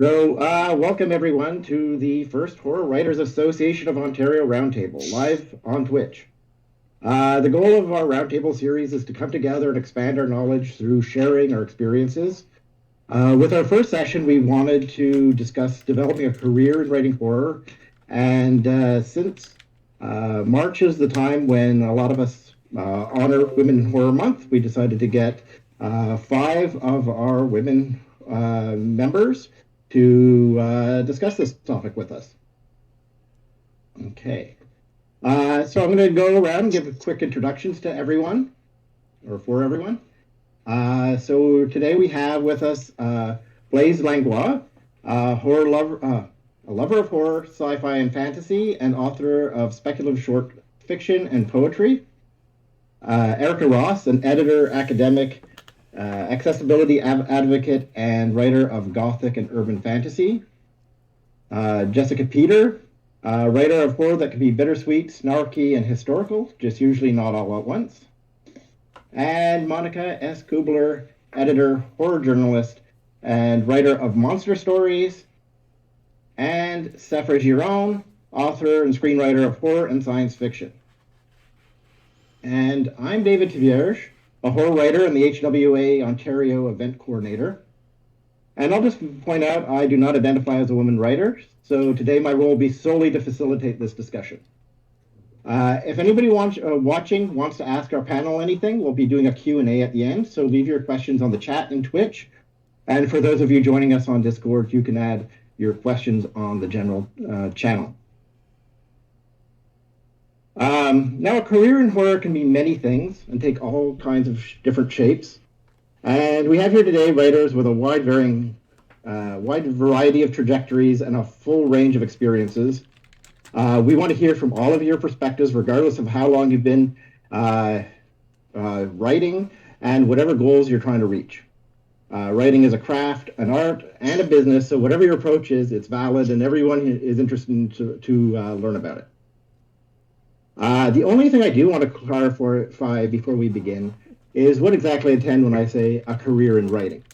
Welcome everyone to the first Horror Writers Association of Ontario Roundtable, live on Twitch. The goal of our Roundtable series is to come together and expand our knowledge through sharing our experiences. With our first session, we wanted to discuss developing a career in writing horror, and since March is the time when a lot of us honor Women in Horror Month, we decided to get 5 of our women members to discuss this topic with us. Okay. So I'm going to go around and give quick introductions to everyone, or for everyone. So today we have with us Blaise Langlois, a lover of horror, sci-fi, and fantasy, and author of speculative short fiction and poetry. Erika Ross, an editor, academic, accessibility advocate, and writer of gothic and urban fantasy. Jessica Peter, writer of horror that can be bittersweet, snarky, and historical, just usually not all at once. And Monica S. Kuebler, editor, horror journalist, and writer of monster stories. And Sèphera Girón, author and screenwriter of horror and science fiction. And I'm David Tvierge, a horror writer and the HWA Ontario event coordinator. And I'll just point out I do not identify as a woman writer, so today my role will be solely to facilitate this discussion. If anybody watching wants to ask our panel anything, we'll be doing a Q&A at the end, so leave your questions on the chat in Twitch. And for those of you joining us on Discord, you can add your questions on the general channel. Now, a career in horror can mean many things and take all kinds of different shapes. And we have here today writers with a wide variety of trajectories and a full range of experiences. We want to hear from all of your perspectives, regardless of how long you've been writing and whatever goals you're trying to reach. Writing is a craft, an art, and a business, so whatever your approach is, it's valid, and everyone is interested to learn about it. The only thing I do want to clarify before we begin is what exactly I intend when I say a career in writing.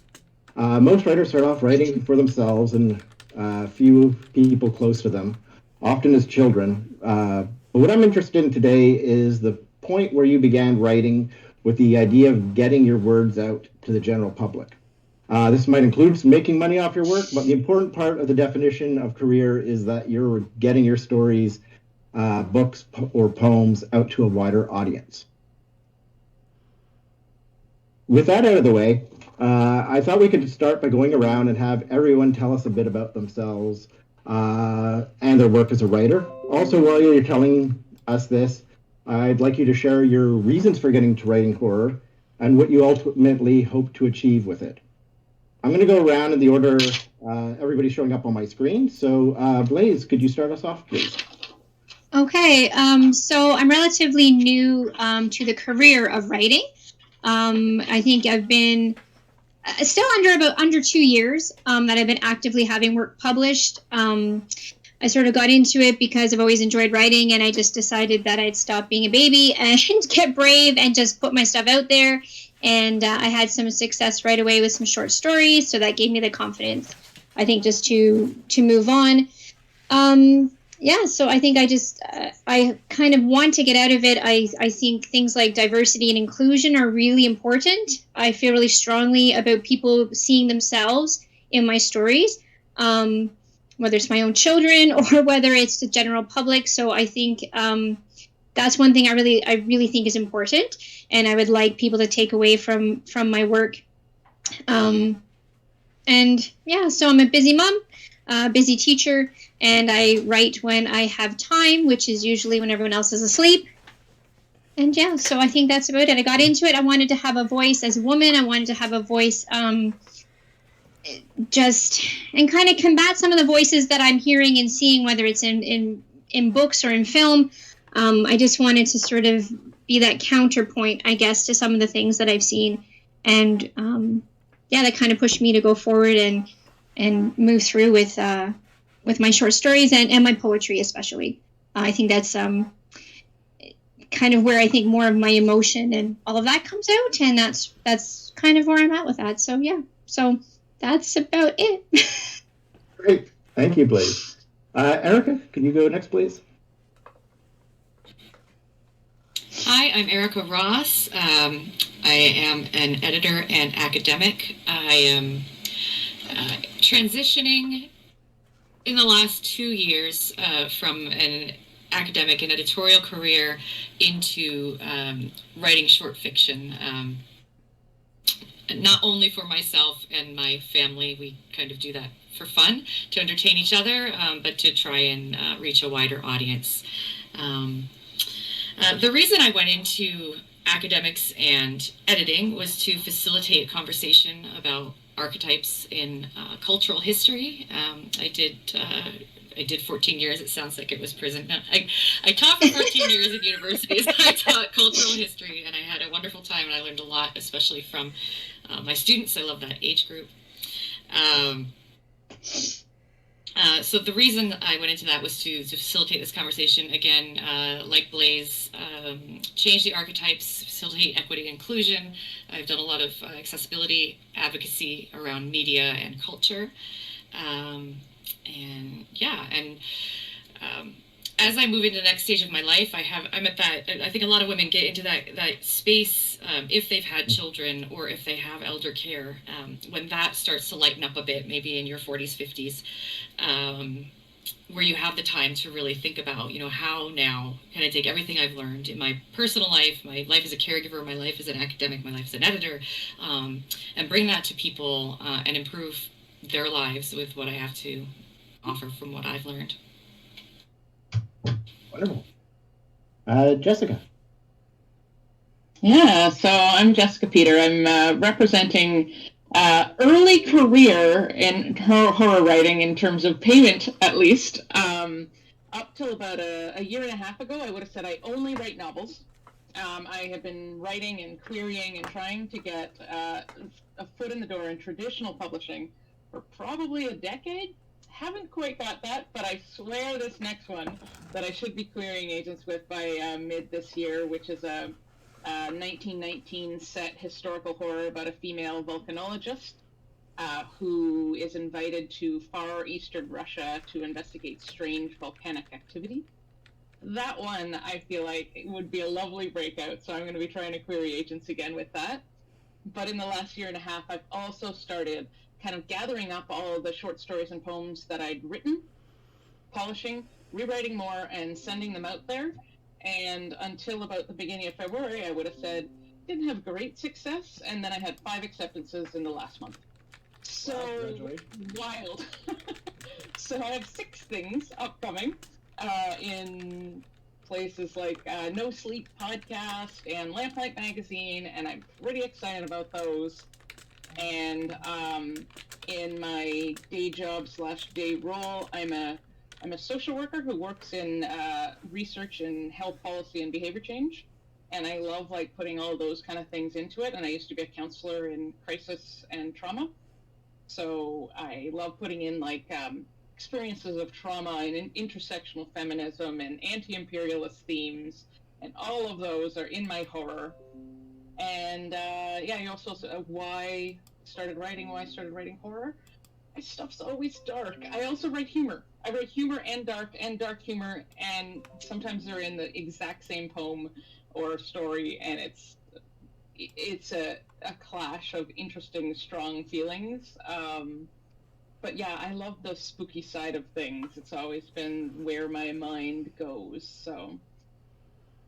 Most writers start off writing for themselves and few people close to them, often as children. But what I'm interested in today is the point where you began writing with the idea of getting your words out to the general public. This might include making money off your work, but the important part of the definition of career is that you're getting your stories, books or poems out to a wider audience. With that out of the way, I thought we could start by going around and have everyone tell us a bit about themselves and their work as a writer. Also, while you're telling us this, I'd like you to share your reasons for getting to writing horror and what you ultimately hope to achieve with it. I'm going to go around in the order everybody's showing up on my screen. So, Blaise, could you start us off, please? Okay, so I'm relatively new to the career of writing. I think I've been still under 2 years that I've been actively having work published. I sort of got into it because I've always enjoyed writing, and I just decided that I'd stop being a baby and get brave and just put my stuff out there. And I had some success right away with some short stories, so that gave me the confidence, I think, just to move on. Yeah, so I think I kind of want to get out of it. I think things like diversity and inclusion are really important. I feel really strongly about people seeing themselves in my stories, whether it's my own children or whether it's the general public. So I think that's one thing I really think is important, and I would like people to take away from my work. And yeah, so I'm a busy mom, busy teacher, and I write when I have time, which is usually when everyone else is asleep. And yeah, so I think that's about it. I got into it. I wanted to have a voice as a woman. I wanted to have a voice just and kind of combat some of the voices that I'm hearing and seeing, whether it's in books or in film. I just wanted to sort of be that counterpoint, I guess, to some of the things that I've seen. And yeah, that kind of pushed me to go forward and move through with my short stories and my poetry especially. I think that's kind of where I think more of my emotion and all of that comes out, and that's kind of where I'm at with that. So yeah, so that's about it. Great. Thank you, Blaise. Erika, can you go next, please? Hi, I'm Erika Ross. I am an editor and academic. I am transitioning in the last 2 years from an academic and editorial career into writing short fiction. Not only for myself and my family, we kind of do that for fun, to entertain each other, but to try and reach a wider audience. The reason I went into academics and editing was to facilitate a conversation about archetypes in cultural history. I did 14 years. It sounds like it was prison. No, I taught for 14 years at universities. I taught cultural history, and I had a wonderful time, and I learned a lot, especially from my students. I love that age group. So the reason I went into that was to facilitate this conversation. Again, like Blaise, change the archetypes, facilitate equity and inclusion. I've done a lot of accessibility advocacy around media and culture. As I move into the next stage of my life, I'm at that. I think a lot of women get into that space if they've had children or if they have elder care. When that starts to lighten up a bit, maybe in your 40s, 50s, where you have the time to really think about, how now can I take everything I've learned in my personal life, my life as a caregiver, my life as an academic, my life as an editor, and bring that to people and improve their lives with what I have to offer from what I've learned. Wonderful. Jessica. Yeah, so I'm Jessica Peter. I'm representing early career in horror writing in terms of payment, at least. Up till about a year and a half ago, I would have said I only write novels. I have been writing and querying and trying to get a foot in the door in traditional publishing for probably a decade. Haven't quite got that, but I swear this next one that I should be querying agents with by mid this year, which is a 1919 set historical horror about a female volcanologist who is invited to far eastern Russia to investigate strange volcanic activity. That one, I feel like it would be a lovely breakout, so I'm going to be trying to query agents again with that. But in the last year and a half, I've also started kind of gathering up all of the short stories and poems that I'd written, polishing, rewriting more, and sending them out there. And until about the beginning of February, I would have said, didn't have great success, and then I had 5 acceptances in the last month. So, wild. So I have 6 things upcoming in places like No Sleep Podcast and Lamplight Magazine, and I'm pretty excited about those. And in my day job / day role, I'm a social worker who works in research in health policy and behavior change, and I love putting all those kind of things into it. And I used to be a counselor in crisis and trauma, so I love putting in experiences of trauma and intersectional feminism and anti-imperialist themes, and all of those are in my horror. And you also why I started writing horror. My stuff's always dark. I also write humor. I write humor and dark humor, and sometimes they're in the exact same poem or story, and it's a clash of interesting, strong feelings. But yeah, I love the spooky side of things. It's always been where my mind goes. So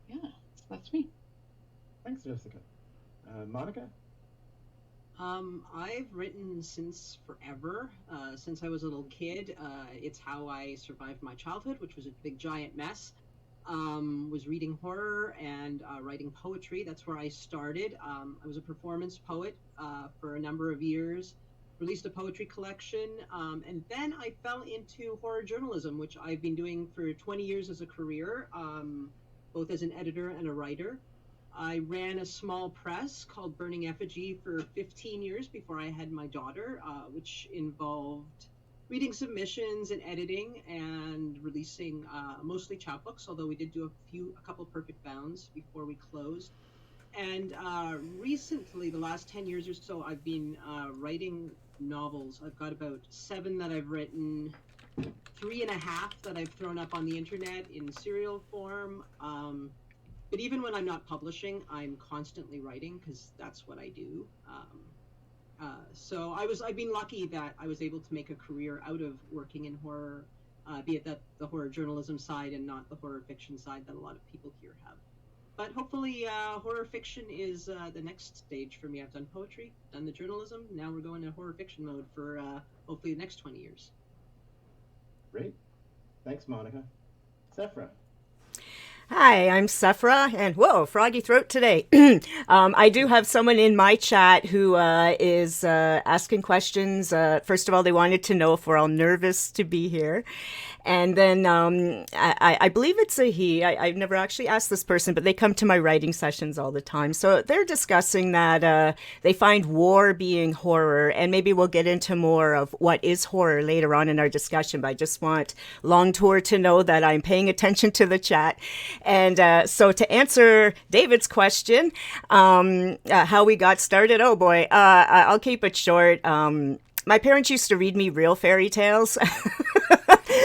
yeah, that's me. Thanks, Jessica. Monica? I've written since forever, since I was a little kid. It's how I survived my childhood, which was a big giant mess. Was reading horror and writing poetry. That's where I started. I was a performance poet for a number of years, released a poetry collection, and then I fell into horror journalism, which I've been doing for 20 years as a career, both as an editor and a writer. I ran a small press called Burning Effigy for 15 years before I had my daughter, which involved reading submissions and editing and releasing mostly chapbooks, although we did do a couple perfect bounds before we closed. And recently, the last 10 years or so, I've been writing novels. I've got about 7 that I've written, 3.5 that I've thrown up on the internet in serial form. But even when I'm not publishing, I'm constantly writing because that's what I do. So I've been lucky that I was able to make a career out of working in horror, be it that the horror journalism side and not the horror fiction side that a lot of people here have. But hopefully horror fiction is the next stage for me. I've done poetry, done the journalism. Now we're going to horror fiction mode for hopefully the next 20 years. Great. Thanks, Monica. Sèphera. Hi, I'm Sèphera, and whoa, froggy throat today. I do have someone in my chat who is asking questions. First of all, they wanted to know if we're all nervous to be here. And then I believe it's a he. I've never actually asked this person, but they come to my writing sessions all the time. So they're discussing that they find war being horror, and maybe we'll get into more of what is horror later on in our discussion. But I just want Long Tour to know that I'm paying attention to the chat. And so to answer David's question, how we got started, oh boy, I'll keep it short. My parents used to read me real fairy tales.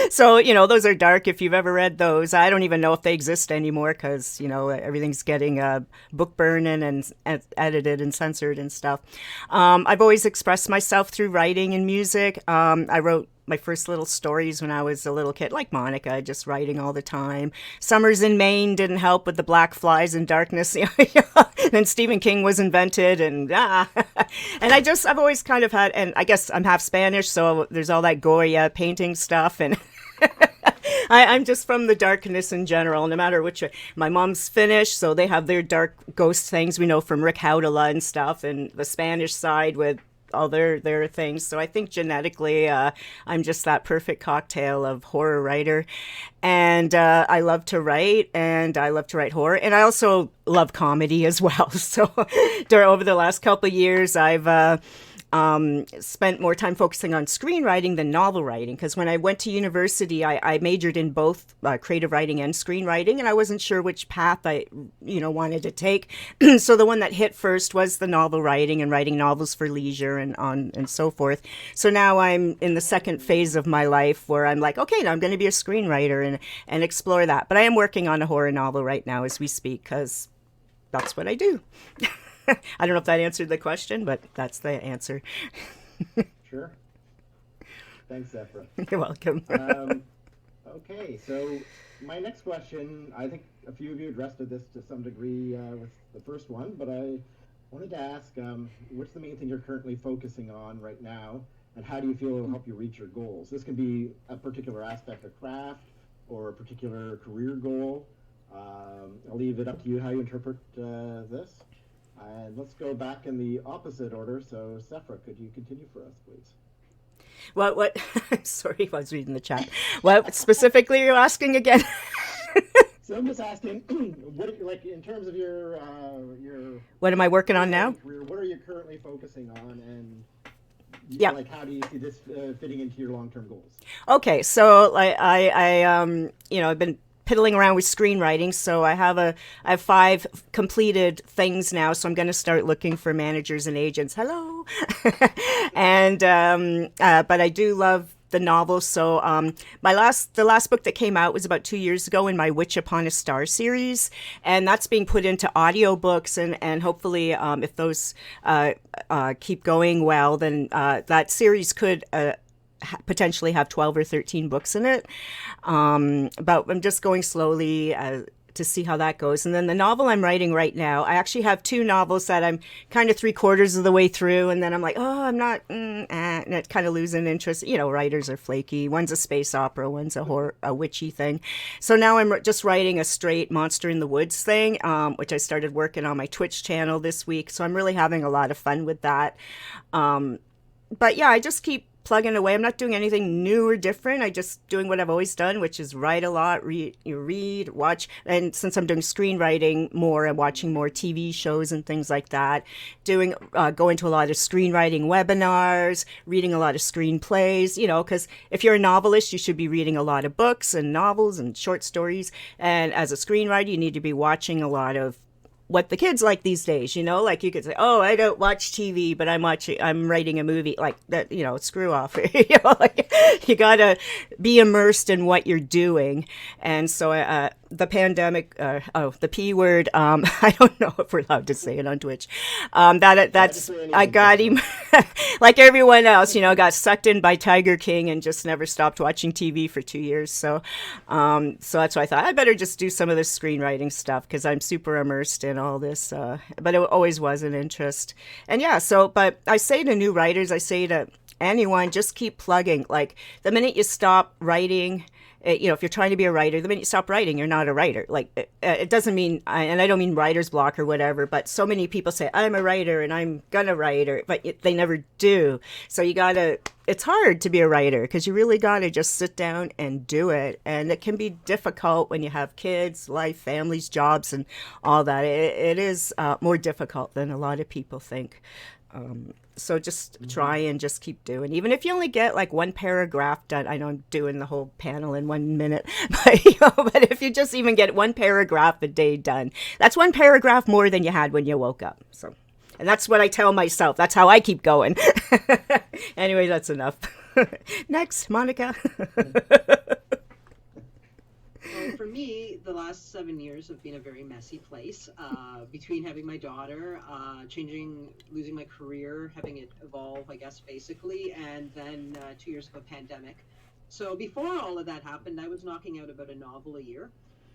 So, those are dark if you've ever read those. I don't even know if they exist anymore because, everything's getting book burning and edited and censored and stuff. I've always expressed myself through writing and music. I wrote my first little stories when I was a little kid, like Monica, just writing all the time. Summers in Maine didn't help with the black flies and darkness. Then Stephen King was invented, and I've always kind of had, and I guess I'm half Spanish, so there's all that Goya painting stuff, and I'm just from the darkness in general, no matter which. My mom's Finnish, so they have their dark ghost things we know from Rick Houdala and stuff, and the Spanish side with all their things. So I think genetically, I'm just that perfect cocktail of horror writer. And I love to write, and I love to write horror. And I also love comedy as well. So over the last couple of years, I've spent more time focusing on screenwriting than novel writing, because when I went to university, I majored in both creative writing and screenwriting, and I wasn't sure which path I wanted to take. So the one that hit first was the novel writing and writing novels for leisure and so forth. So now I'm in the second phase of my life where I'm like, okay, now I'm going to be a screenwriter and explore that. But I am working on a horror novel right now as we speak, because that's what I do. I don't know if that answered the question, but that's the answer. Sure. Thanks, Sèphera. You're welcome. Okay, so my next question, I think a few of you addressed this to some degree with the first one, but I wanted to ask, what's the main thing you're currently focusing on right now, and how do you feel it'll help you reach your goals? This can be a particular aspect of craft or a particular career goal. I'll leave it up to you how you interpret this. And let's go back in the opposite order. So, Sèphera, could you continue for us, please? What? Sorry, I was reading the chat. What specifically are you asking again? So I'm just asking, what, like, in terms of your what am I working on now? Career, what are you currently focusing on, and yeah, like, how do you see this fitting into your long-term goals? Okay, so I've been piddling around with screenwriting, so I have 5 completed things now, so I'm going to start looking for managers and agents. Hello. And but I do love the novel. So the last book that came out was about 2 years ago in my Witch Upon a Star series, and that's being put into audiobooks, and hopefully if those keep going well, then that series could potentially have 12 or 13 books in it. But I'm just going slowly to see how that goes. And then the novel I'm writing right now, I actually have 2 novels that I'm kind of 3/4 of the way through, and then I'm like, oh, I'm not, and it kind of losing interest. Writers are flaky. One's a space opera, one's a witchy thing. So now I'm just writing a straight Monster in the Woods thing, which I started working on my Twitch channel this week. So I'm really having a lot of fun with that. But yeah, I just keep plugging away. I'm not doing anything new or different. I'm just doing what I've always done, which is write a lot, read, watch. And since I'm doing screenwriting more and watching more TV shows and things like that, going to a lot of screenwriting webinars, reading a lot of screenplays, because if you're a novelist, you should be reading a lot of books and novels and short stories. And as a screenwriter, you need to be watching a lot of what the kids like these days, you know, like you could say, oh, I don't watch TV, but I'm writing a movie, like that, you know, screw off. You know, like, you gotta be immersed in what you're doing. And so the pandemic, the P word, I don't know if we're allowed to say it on Twitch. That's I got him like everyone else, you know, got sucked in by Tiger King and just never stopped watching TV for 2 years. So that's why I thought I better just do some of this screenwriting stuff, because I'm super immersed in all this. But it always was an interest. And yeah, but I say to new writers, I say to anyone, just keep plugging. Like, the minute you stop writing, you know, if you're trying to be a writer, the minute you stop writing, you're not a writer. Like, it doesn't mean, and I don't mean writer's block or whatever, but so many people say, I'm a writer and I'm gonna write, but they never do. So it's hard to be a writer, because you really gotta just sit down and do it. And it can be difficult when you have kids, life, families, jobs, and all that. It is more difficult than a lot of people think. So just try and just keep doing. Even if you only get like one paragraph done. I know I'm doing the whole panel in 1 minute, but if you just even get one paragraph a day done, that's one paragraph more than you had when you woke up. So, and that's what I tell myself. That's how I keep going. Anyway, that's enough. Next, Monica. Well, for me, the last 7 years have been a very messy place, between having my daughter, losing my career, having it evolve, I guess, basically, and then 2 years of a pandemic. So before all of that happened, I was knocking out about a novel a year.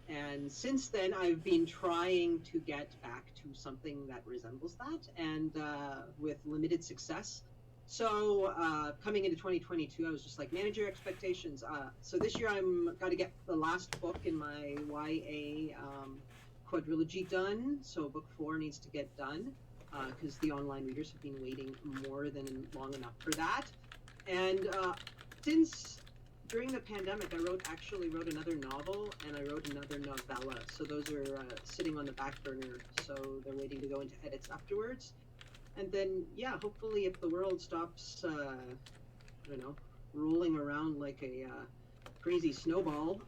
And since then, I've been trying to get back to something that resembles that, and with limited success. So coming into 2022, I was just like, manage your expectations. So this year I'm got to get the last book in my YA quadrilogy done. So book 4 needs to get done, because the online readers have been waiting more than long enough for that. And since during the pandemic, I actually wrote another novel, and I wrote another novella. So those are sitting on the back burner. So they're waiting to go into edits afterwards. And then, yeah, hopefully if the world stops, I don't know, rolling around like a crazy snowball,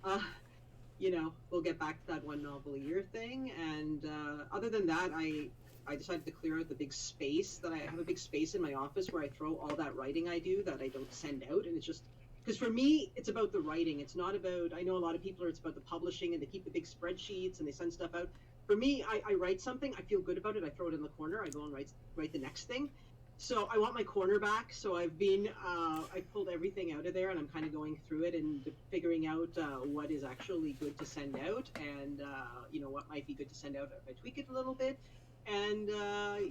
you know, we'll get back to that one novel a year thing. And other than that, I decided to clear out the big space that I have a big space in my office where I throw all that writing I do that I don't send out. And it's just, because for me, it's about the writing. It's not about, I know a lot of people it's about the publishing, and they keep the big spreadsheets and they send stuff out. For me, I write something, I feel good about it, I throw it in the corner, I go and write the next thing. So I want my corner back. So I pulled everything out of there, and I'm kind of going through it and figuring out what is actually good to send out, and you know, what might be good to send out if I tweak it a little bit, and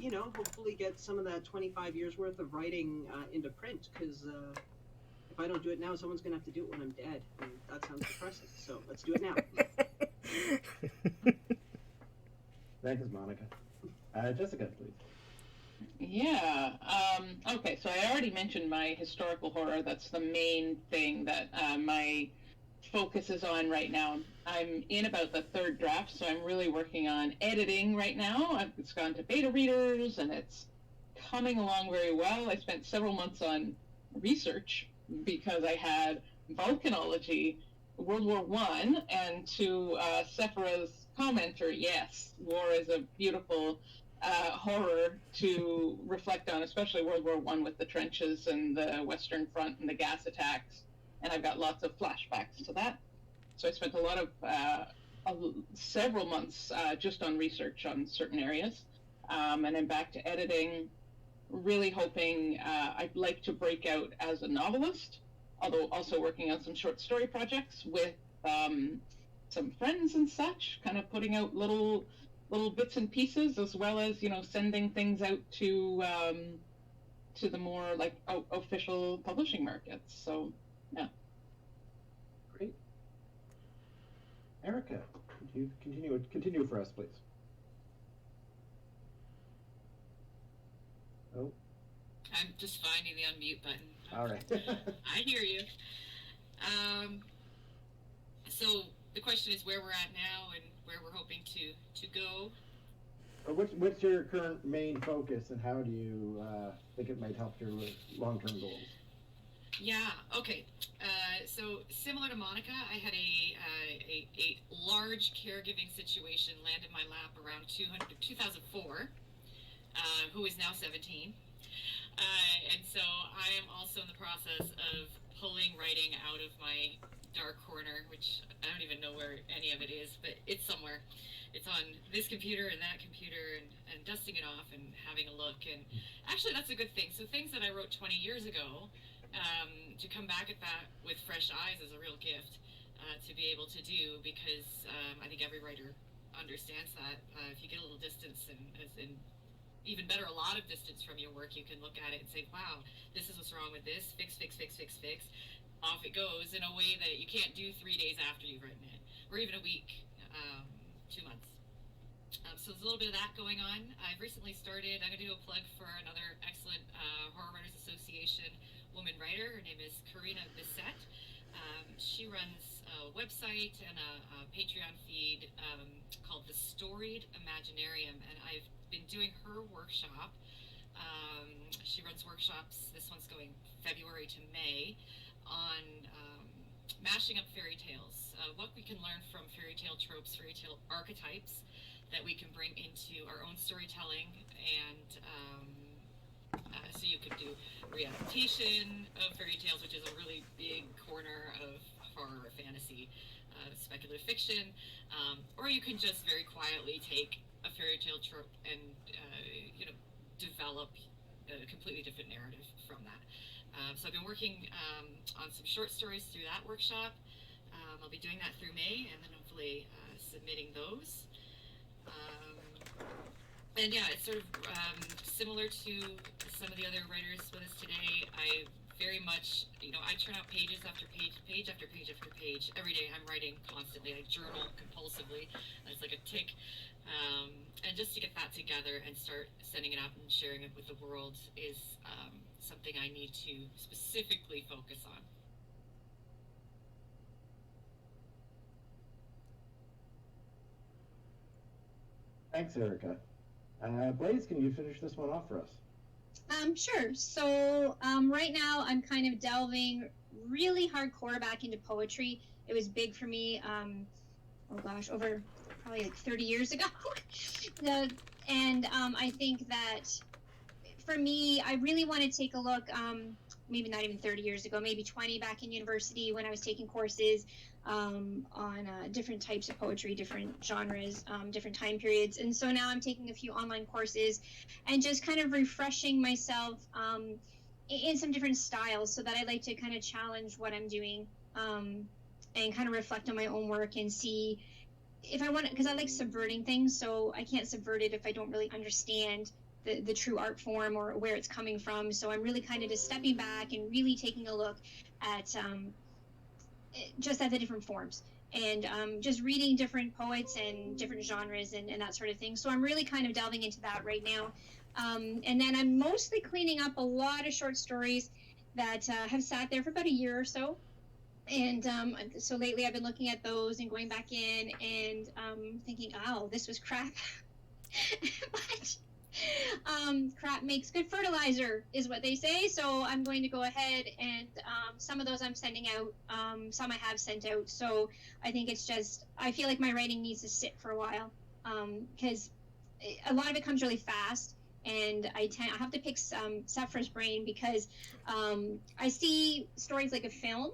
you know, hopefully get some of that 25 years worth of writing into print, because if I don't do it now, someone's gonna have to do it when I'm dead, and that sounds depressing. So let's do it now. Thanks, Monica. Jessica, please. Yeah. Okay, so I already mentioned my historical horror. That's the main thing that my focus is on right now. I'm in about the 3rd draft, so I'm really working on editing right now. It's gone to beta readers, and it's coming along very well. I spent several months on research because I had volcanology, World War I, and to Sèphera's commenter, yes, war is a beautiful horror to reflect on, especially World War I with the trenches and the Western Front and the gas attacks. And I've got lots of flashbacks to that. So I spent a lot of several months just on research on certain areas. And I'm back to editing, really hoping I'd like to break out as a novelist, although also working on some short story projects with some friends and such, kind of putting out little bits and pieces, as well as, you know, sending things out to the more like official publishing markets. So yeah. Great. Erika, could you continue for us, please? Oh. I'm just finding the unmute button. All right. I hear you. So the question is where we're at now and where we're hoping to go. What's your current main focus, and how do you think it might help your long-term goals? Yeah. Okay. So similar to Monica, I had a large caregiving situation land in my lap around 2004, who is now 17. And so I am also in the process of pulling writing out of my dark corner, which I don't even know where any of it is, but it's somewhere. It's on this computer and that computer, and dusting it off and having a look. And actually, that's a good thing. So things that I wrote 20 years ago, to come back at that with fresh eyes is a real gift to be able to do, because I think every writer understands that. If you get a little distance and even better, a lot of distance from your work, you can look at it and say, wow, this is what's wrong with this, fix. Off it goes in a way that you can't do 3 days after you've written it, or even a week, 2 months. So there's a little bit of that going on. I've recently started, I'm going to do a plug for another excellent Horror Writers Association woman writer. Her name is Karina Bissett. She runs a website and a Patreon feed called The Storied Imaginarium, and I've been doing her workshop. She runs workshops, this one's going February to May, on mashing up fairy tales, what we can learn from fairy tale tropes, fairy tale archetypes that we can bring into our own storytelling. And so you could do readaptation of fairy tales, which is a really big corner of horror, fantasy, speculative fiction, or you can just very quietly take a fairy tale trope and develop a completely different narrative from that. So I've been working on some short stories through that workshop. I'll be doing that through May, and then hopefully submitting those. And yeah, it's sort of similar to some of the other writers with us today. I very much, I turn out pages after page after page. Every day I'm writing constantly. I journal compulsively. It's like a tick. And just to get that together and start sending it out and sharing it with the world is something I need to specifically focus on. Thanks, Erika. Blaise, can you finish this one off for us? Sure. So right now I'm kind of delving really hardcore back into poetry. It was big for me, over probably like 30 years ago. And I think that for me, I really want to take a look, maybe not even 30 years ago, maybe 20 back in university when I was taking courses on different types of poetry, different genres, different time periods. And so now I'm taking a few online courses and just kind of refreshing myself in some different styles, so that I like to kind of challenge what I'm doing and kind of reflect on my own work and see if I want to, because I like subverting things, so I can't subvert it if I don't really understand the true art form or where it's coming from. So I'm really kind of just stepping back and really taking a look at just at the different forms, and just reading different poets and different genres and that sort of thing. So I'm really kind of delving into that right now. And then I'm mostly cleaning up a lot of short stories that have sat there for about a year or so. And so lately I've been looking at those and going back in and thinking, oh, this was crap. But crap makes good fertilizer, is what they say. So I'm going to go ahead and some of those I'm sending out, some I have sent out. So I think it's just, I feel like my writing needs to sit for a while, because a lot of it comes really fast. And I have to pick Sèphera's brain, because I see stories like a film.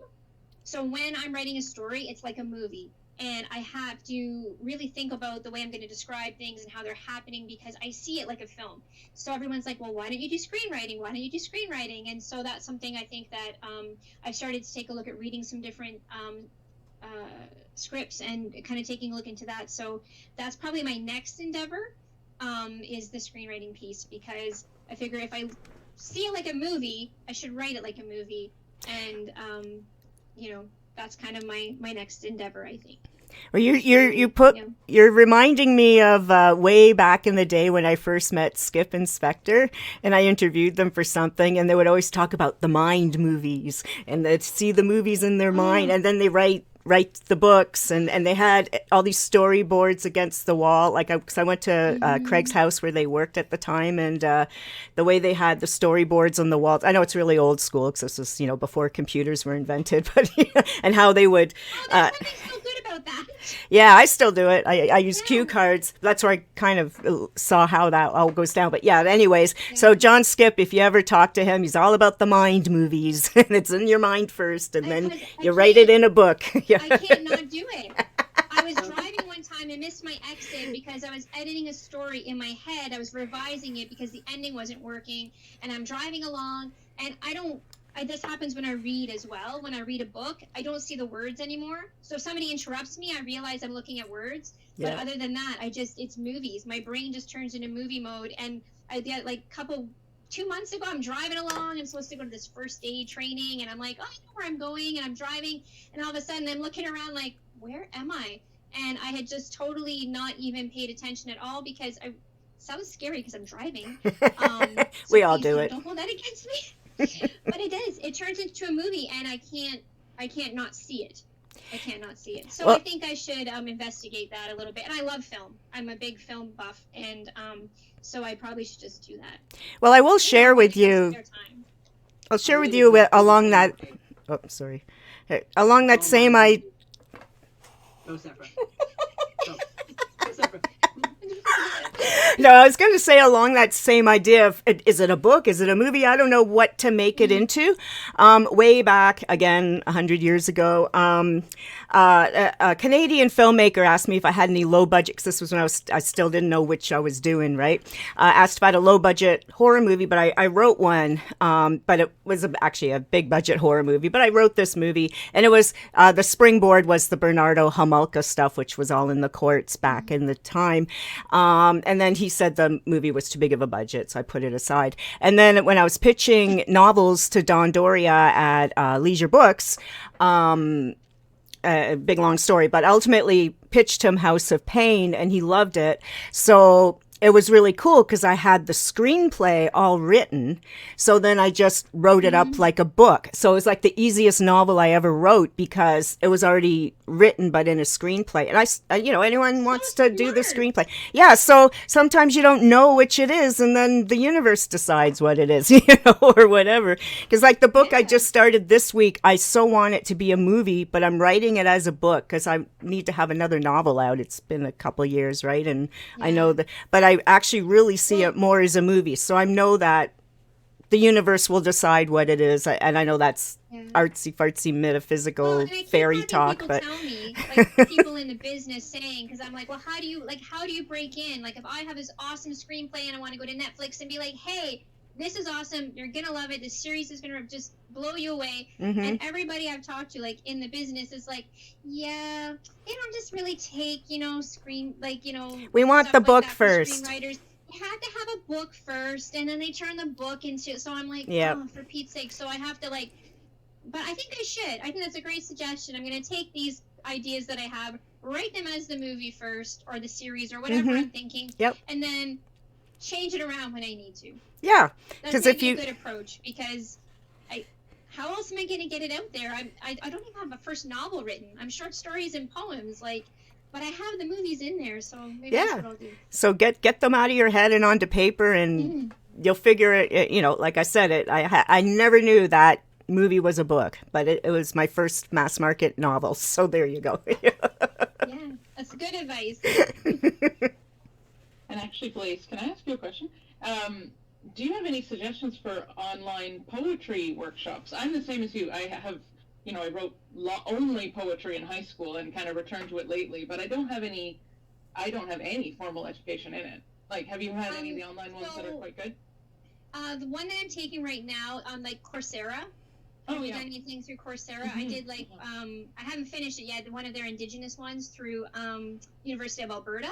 So when I'm writing a story, it's like a movie. And I have to really think about the way I'm going to describe things and how they're happening, because I see it like a film. So everyone's like, well, why don't you do screenwriting? Why don't you do screenwriting? And so that's something I think that I've started to take a look at, reading some different scripts and kind of taking a look into that. So that's probably my next endeavor, is the screenwriting piece, because I figure if I see it like a movie, I should write it like a movie. And, that's kind of my next endeavor, I think. Well, you're reminding me of way back in the day when I first met Skip and Spectre, and I interviewed them for something, and they would always talk about the mind movies, and they'd see the movies in their mind, and then they write the books, and they had all these storyboards against the wall. Like, because I went to Craig's house where they worked at the time, and the way they had the storyboards on the walls. I know it's really old school, because this was before computers were invented, but and how they would. There's something so good about about that. Yeah, I still do it. I use cue cards. That's where I kind of saw how that all goes down. But yeah, anyways, so John Skip, if you ever talk to him, he's all about the mind movies. And it's in your mind first, and then you write it in a book. Yeah. I can't not do it. I was driving one time and missed my exit because I was editing a story in my head. I was revising it because the ending wasn't working. And I'm driving along, and this happens when I read as well. When I read a book, I don't see the words anymore. So if somebody interrupts me, I realize I'm looking at words. Yeah. But other than that, it's movies. My brain just turns into movie mode. And I did 2 months ago, I'm driving along. I'm supposed to go to this first aid training, and I'm like, oh, I know where I'm going, and I'm driving, and all of a sudden I'm looking around like, where am I? And I had just totally not even paid attention at all because sounds scary because I'm driving. We all do it. Don't hold that against me. But it does. It turns into a movie, and I can't not see it. I can't not see it. So I think I should investigate that a little bit. And I love film. I'm a big film buff, and so I probably should just do that. Well, I will share with you. I'll share with you along that. Oh, sorry. Along that same Go, Sèphera. Go, Sèphera. No, I was going to say along that same idea of, is it a book? Is it a movie? I don't know what to make it into. Way back, again, 100 years ago, a Canadian filmmaker asked me if I had any low budget, because this was when I still didn't know which I was doing, right? Asked if I had a low budget horror movie, but I wrote one, but it was actually a big budget horror movie, but I wrote this movie, and it was, the springboard was the Bernardo Homolka stuff, which was all in the courts back in the time. And then he said the movie was too big of a budget, so I put it aside. And then when I was pitching novels to Don Doria at Leisure Books, a big long story, but ultimately pitched him House of Pain, and he loved it. So it was really cool because I had the screenplay all written. So then I just wrote it up like a book. So it was like the easiest novel I ever wrote because it was already written, but in a screenplay. And anyone wants to do the screenplay. Yeah. So sometimes you don't know which it is, and then the universe decides what it is, or whatever. Because like the book I just started this week, I so want it to be a movie, but I'm writing it as a book because I need to have another novel out. It's been a couple years, right? And I know that, but I actually really see it more as a movie. So I know that the universe will decide what it is. And I know that's artsy-fartsy, metaphysical fairy talk. But tell me, like people in the business saying, because I'm like, well, how do you break in? Like if I have this awesome screenplay and I want to go to Netflix and be like, hey, this is awesome. You're going to love it. This series is going to just blow you away. And everybody I've talked to, like, in the business is like, yeah, they don't just really take, we want the book like first. Screenwriters. You have to have a book first, and then they turn the book into, so I'm like, oh, for Pete's sake. So I have to but I think I should. I think that's a great suggestion. I'm going to take these ideas that I have, write them as the movie first, or the series, or whatever I'm thinking. And then change it around when I need to. Yeah, because if you a good approach, because how else am I going to get it out there? I don't even have a first novel written. I'm short stories and poems, but I have the movies in there, so maybe that's what I'll do. So get them out of your head and onto paper, and you'll figure it. Like I said, I never knew that movie was a book, but it was my first mass market novel. So there you go. Yeah, that's good advice. And actually, Blaise, can I ask you a question? Do you have any suggestions for online poetry workshops? I'm the same as you. I have, I wrote only poetry in high school and kind of returned to it lately, but I don't have any formal education in it. Like, have you had any of the online ones that are quite good? The one that I'm taking right now on Coursera. Have you done anything through Coursera? I did I haven't finished it yet. One of their indigenous ones through University of Alberta,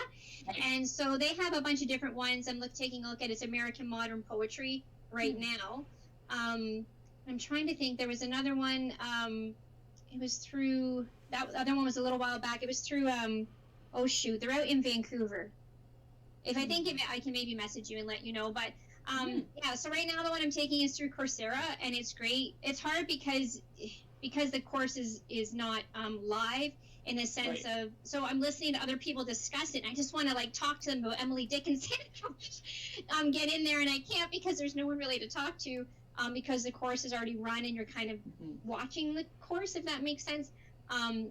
and so they have a bunch of different ones. I'm taking a look at it's American Modern Poetry right now. I'm trying to think. There was another one. It was through that other one was a little while back. It was through they're out in Vancouver. If I think of it, I can maybe message you and let you know. But so right now the one I'm taking is through Coursera, and it's great. It's hard because the course is not live in the sense of, so I'm listening to other people discuss it, and I just want to talk to them about Emily Dickinson get in there, and I can't because there's no one really to talk to because the course is already run and you're kind of watching the course, if that makes sense.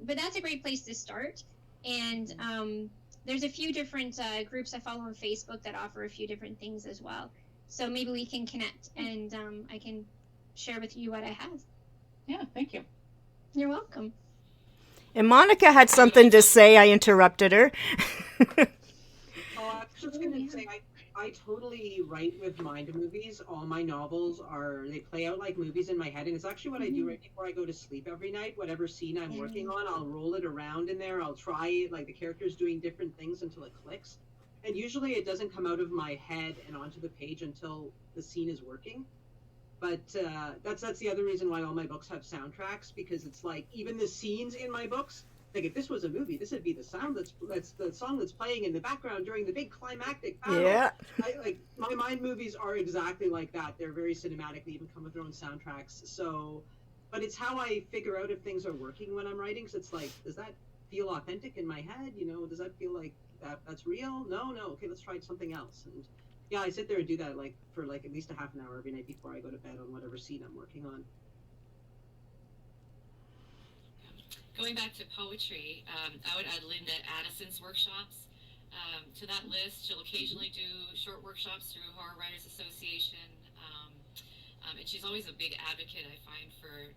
But that's a great place to start. And there's a few different groups I follow on Facebook that offer a few different things as well. So maybe we can connect, and I can share with you what I have. Yeah, thank you. You're welcome. And Monica had something to say. I interrupted her. Oh, I was just going to say, I totally write with mind movies. All my novels they play out like movies in my head. And it's actually what I do right before I go to sleep every night. Whatever scene I'm working on, I'll roll it around in there. I'll try it, like the character's doing different things until it clicks. And usually it doesn't come out of my head and onto the page until the scene is working. But that's the other reason why all my books have soundtracks, because it's like even the scenes in my books, like if this was a movie, this would be the sound that's the song that's playing in the background during the big climactic battle. Yeah. Like my mind movies are exactly like that. They're very cinematic. They even come with their own soundtracks. So, but it's how I figure out if things are working when I'm writing. So it's like, does that feel authentic in my head? You know, does that feel like that's real? No. Okay, let's try something else. And yeah, I sit there and do that like for like at least a half an hour every night before I go to bed on whatever scene I'm working on. Going back to poetry, I would add Linda Addison's workshops to that list. She'll occasionally do short workshops through Horror Writers Association, and she's always a big advocate, I find, for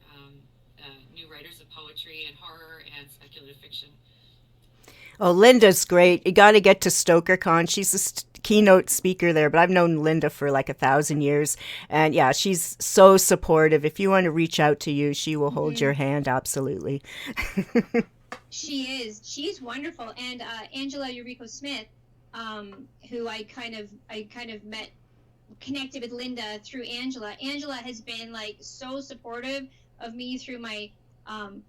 new writers of poetry and horror and speculative fiction. Oh, Linda's great. You got to get to StokerCon. She's a keynote speaker there, but I've known Linda for like 1,000 years. And yeah, she's so supportive. If you want to reach out to you, she will hold your hand. Absolutely. She is. She's wonderful. And Angela Yuriko Smith, who I kind of met, connected with Linda through Angela. Angela has been like so supportive of me through my kind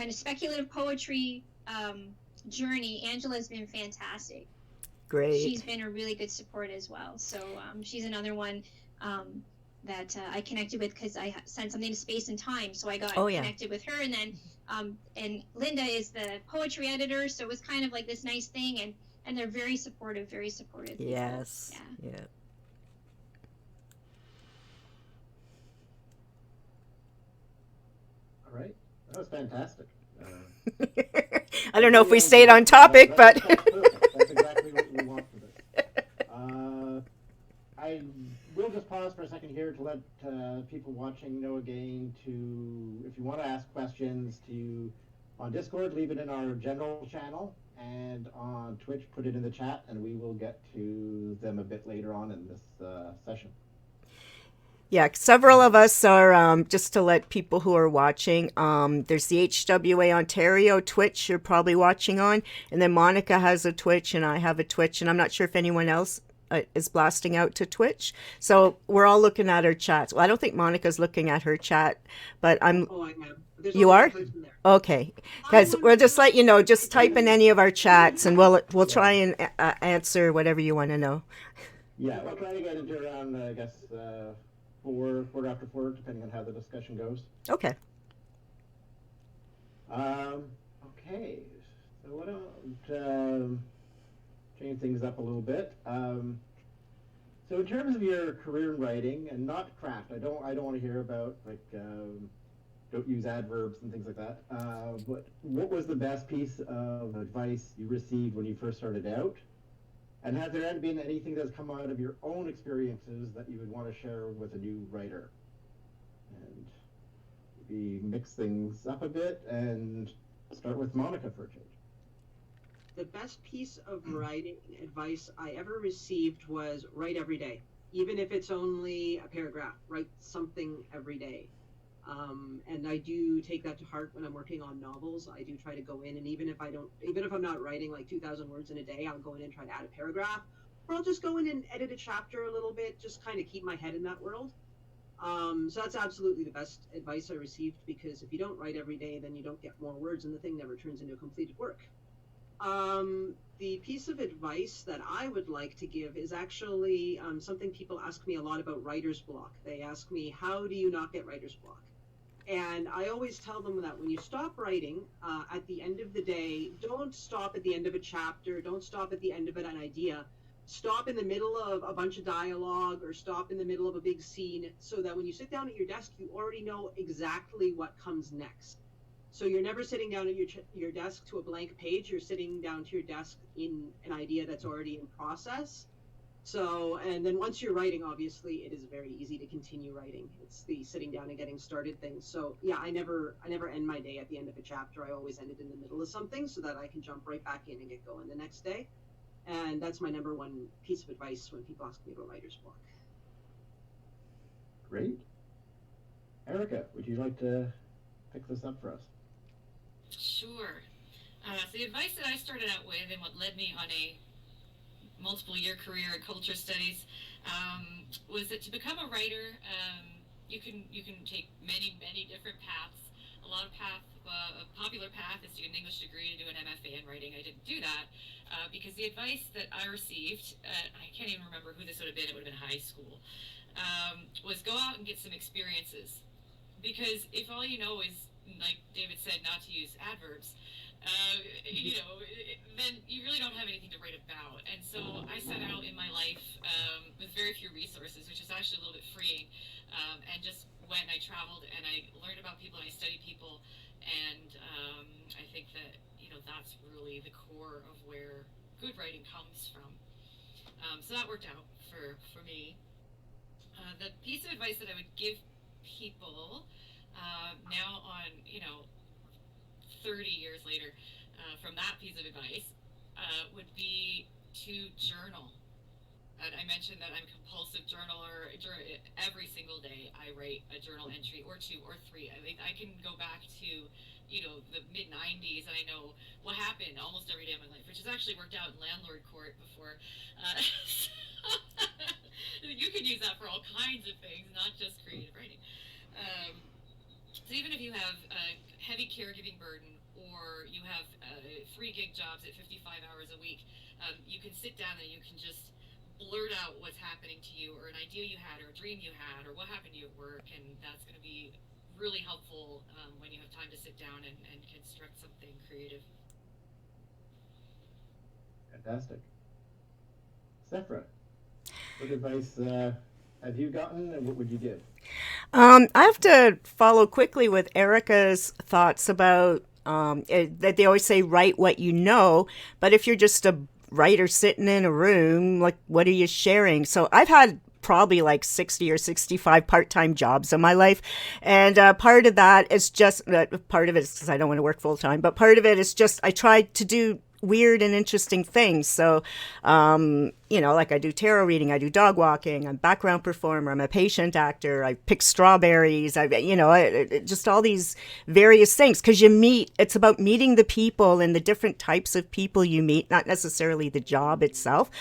of speculative poetry journey. Angela's been fantastic. Great. She's been a really good support as well. So she's another one that I connected with because I sent something to Space and Time. So I got connected with her, and then and Linda is the poetry editor, so it was kind of like this nice thing, and they're very supportive people. Yes. Yeah. All right, that was fantastic. I don't know if we stayed on topic, but that's exactly what we want for this. I will just pause for a second here to let people watching know again to, if you want to ask questions, on Discord, leave it in our general channel, and on Twitch, put it in the chat, and we will get to them a bit later on in this session. Yeah, several of us are, just to let people who are watching, there's the HWA Ontario Twitch you're probably watching on, and then Monica has a Twitch, and I have a Twitch, and I'm not sure if anyone else is blasting out to Twitch. So we're all looking at our chats. Well, I don't think Monica's looking at her chat, but I'm... Oh, I am. You are? Okay. Guys, we'll just let you know, just type in any of our chats, and we'll try and answer whatever you want to know. Yeah, we'll try to get into around, I guess... 4 after 4, depending on how the discussion goes. Okay. Okay. So what don't change things up a little bit. So in terms of your career in writing, and not craft, I don't want to hear about like don't use adverbs and things like that. But what was the best piece of advice you received when you first started out? And has there been anything that's come out of your own experiences that you would want to share with a new writer? And maybe mix things up a bit and start with Monica for a change. The best piece of writing advice I ever received was write every day. Even if it's only a paragraph, write something every day. And I do take that to heart when I'm working on novels. I do try to go in, and even if I'm not writing like 2,000 words in a day, I'll go in and try to add a paragraph, or I'll just go in and edit a chapter a little bit, just kind of keep my head in that world. So that's absolutely the best advice I received, because if you don't write every day, then you don't get more words, and the thing never turns into a completed work. The piece of advice that I would like to give is actually something people ask me a lot about writer's block. They ask me, how do you not get writer's block? And I always tell them that when you stop writing, at the end of the day, don't stop at the end of a chapter, don't stop at the end of an idea. Stop in the middle of a bunch of dialogue, or stop in the middle of a big scene, so that when you sit down at your desk, you already know exactly what comes next. So you're never sitting down at your desk to a blank page. You're sitting down to your desk in an idea that's already in process. So, and then once you're writing, obviously, it is very easy to continue writing. It's the sitting down and getting started thing. So, yeah, I never end my day at the end of a chapter. I always end it in the middle of something so that I can jump right back in and get going the next day. And that's my number one piece of advice when people ask me about writer's block. Great. Erika, would you like to pick this up for us? Sure. So the advice that I started out with and what led me on a multiple year career in culture studies was that to become a writer, you can take many different paths. A popular path is to get an English degree to do an MFA in writing. I didn't do that because the advice that I received, I can't even remember who this would have been. It would have been high school. Was go out and get some experiences, because if all you know is, like David said, not to use adverbs, then you really don't have anything to write about. And so I set out in my life with very few resources, which is actually a little bit freeing, and just went and I traveled and I learned about people and I studied people, and I think that that's really the core of where good writing comes from. So that worked out for me. The piece of advice that I would give people now on 30 years later from that piece of advice would be to journal. And I mentioned that I'm a compulsive journaler. Every single day I write a journal entry or two or three. I think I can go back to the mid 90s and I know what happened almost every day of my life, which has actually worked out in landlord court before. You can use that for all kinds of things, not just creative writing. So even if you have a heavy caregiving burden, or you have 3 gig jobs at 55 hours a week, you can sit down and you can just blurt out what's happening to you, or an idea you had, or a dream you had, or what happened to you at work, and that's going to be really helpful when you have time to sit down and construct something creative. Fantastic. Sèphera, what advice have you gotten, and what would you give? I have to follow quickly with Erika's thoughts about that they always say write what you know, but if you're just a writer sitting in a room, like, what are you sharing? So I've had probably like 60 or 65 part-time jobs in my life, and part of that is just part of it is because I don't want to work full-time, but part of it is just I try to do weird and interesting things. So, like I do tarot reading, I do dog walking, I'm a background performer, I'm a patient actor, I pick strawberries, just all these various things. Because it's about meeting the people and the different types of people you meet, not necessarily the job itself,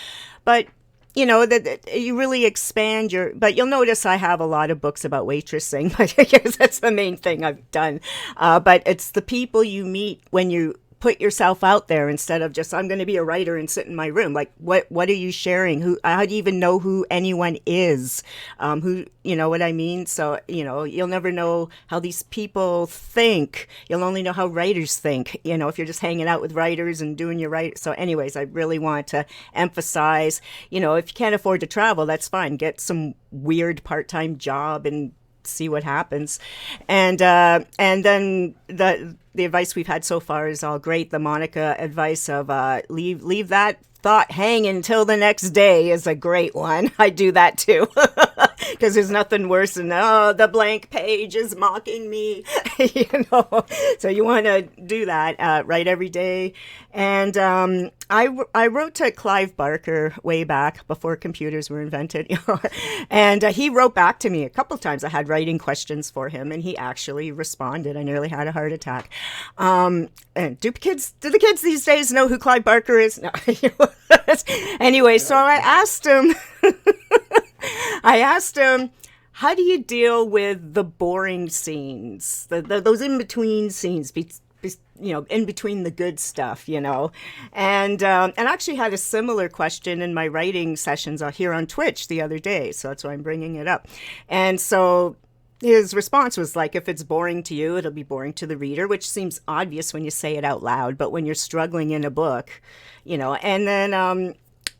but that you really expand but you'll notice I have a lot of books about waitressing, because that's the main thing I've done. But it's the people you meet when you put yourself out there, instead of just, I'm going to be a writer and sit in my room. Like, what are you sharing? How do you even know who anyone is? You know what I mean? So, you'll never know how these people think. You'll only know how writers think, if you're just hanging out with writers and doing your writing. So anyways, I really want to emphasize, if you can't afford to travel, that's fine. Get some weird part-time job and see what happens. And then the advice we've had so far is all great. The Monica advice of leave that thought hang until the next day is a great one. I do that too, because there's nothing worse than, the blank page is mocking me. So you want to do that, write every day. And I wrote to Clive Barker way back before computers were invented, and he wrote back to me a couple of times. I had writing questions for him, and he actually responded. I nearly had a heart attack. And do the kids these days know who Clive Barker is? No. Anyway, so I asked him, how do you deal with the boring scenes, those in-between scenes, in between the good stuff, and actually had a similar question in my writing sessions here on Twitch the other day. So that's why I'm bringing it up. And so his response was like, if it's boring to you, it'll be boring to the reader, which seems obvious when you say it out loud, but when you're struggling in a book, and then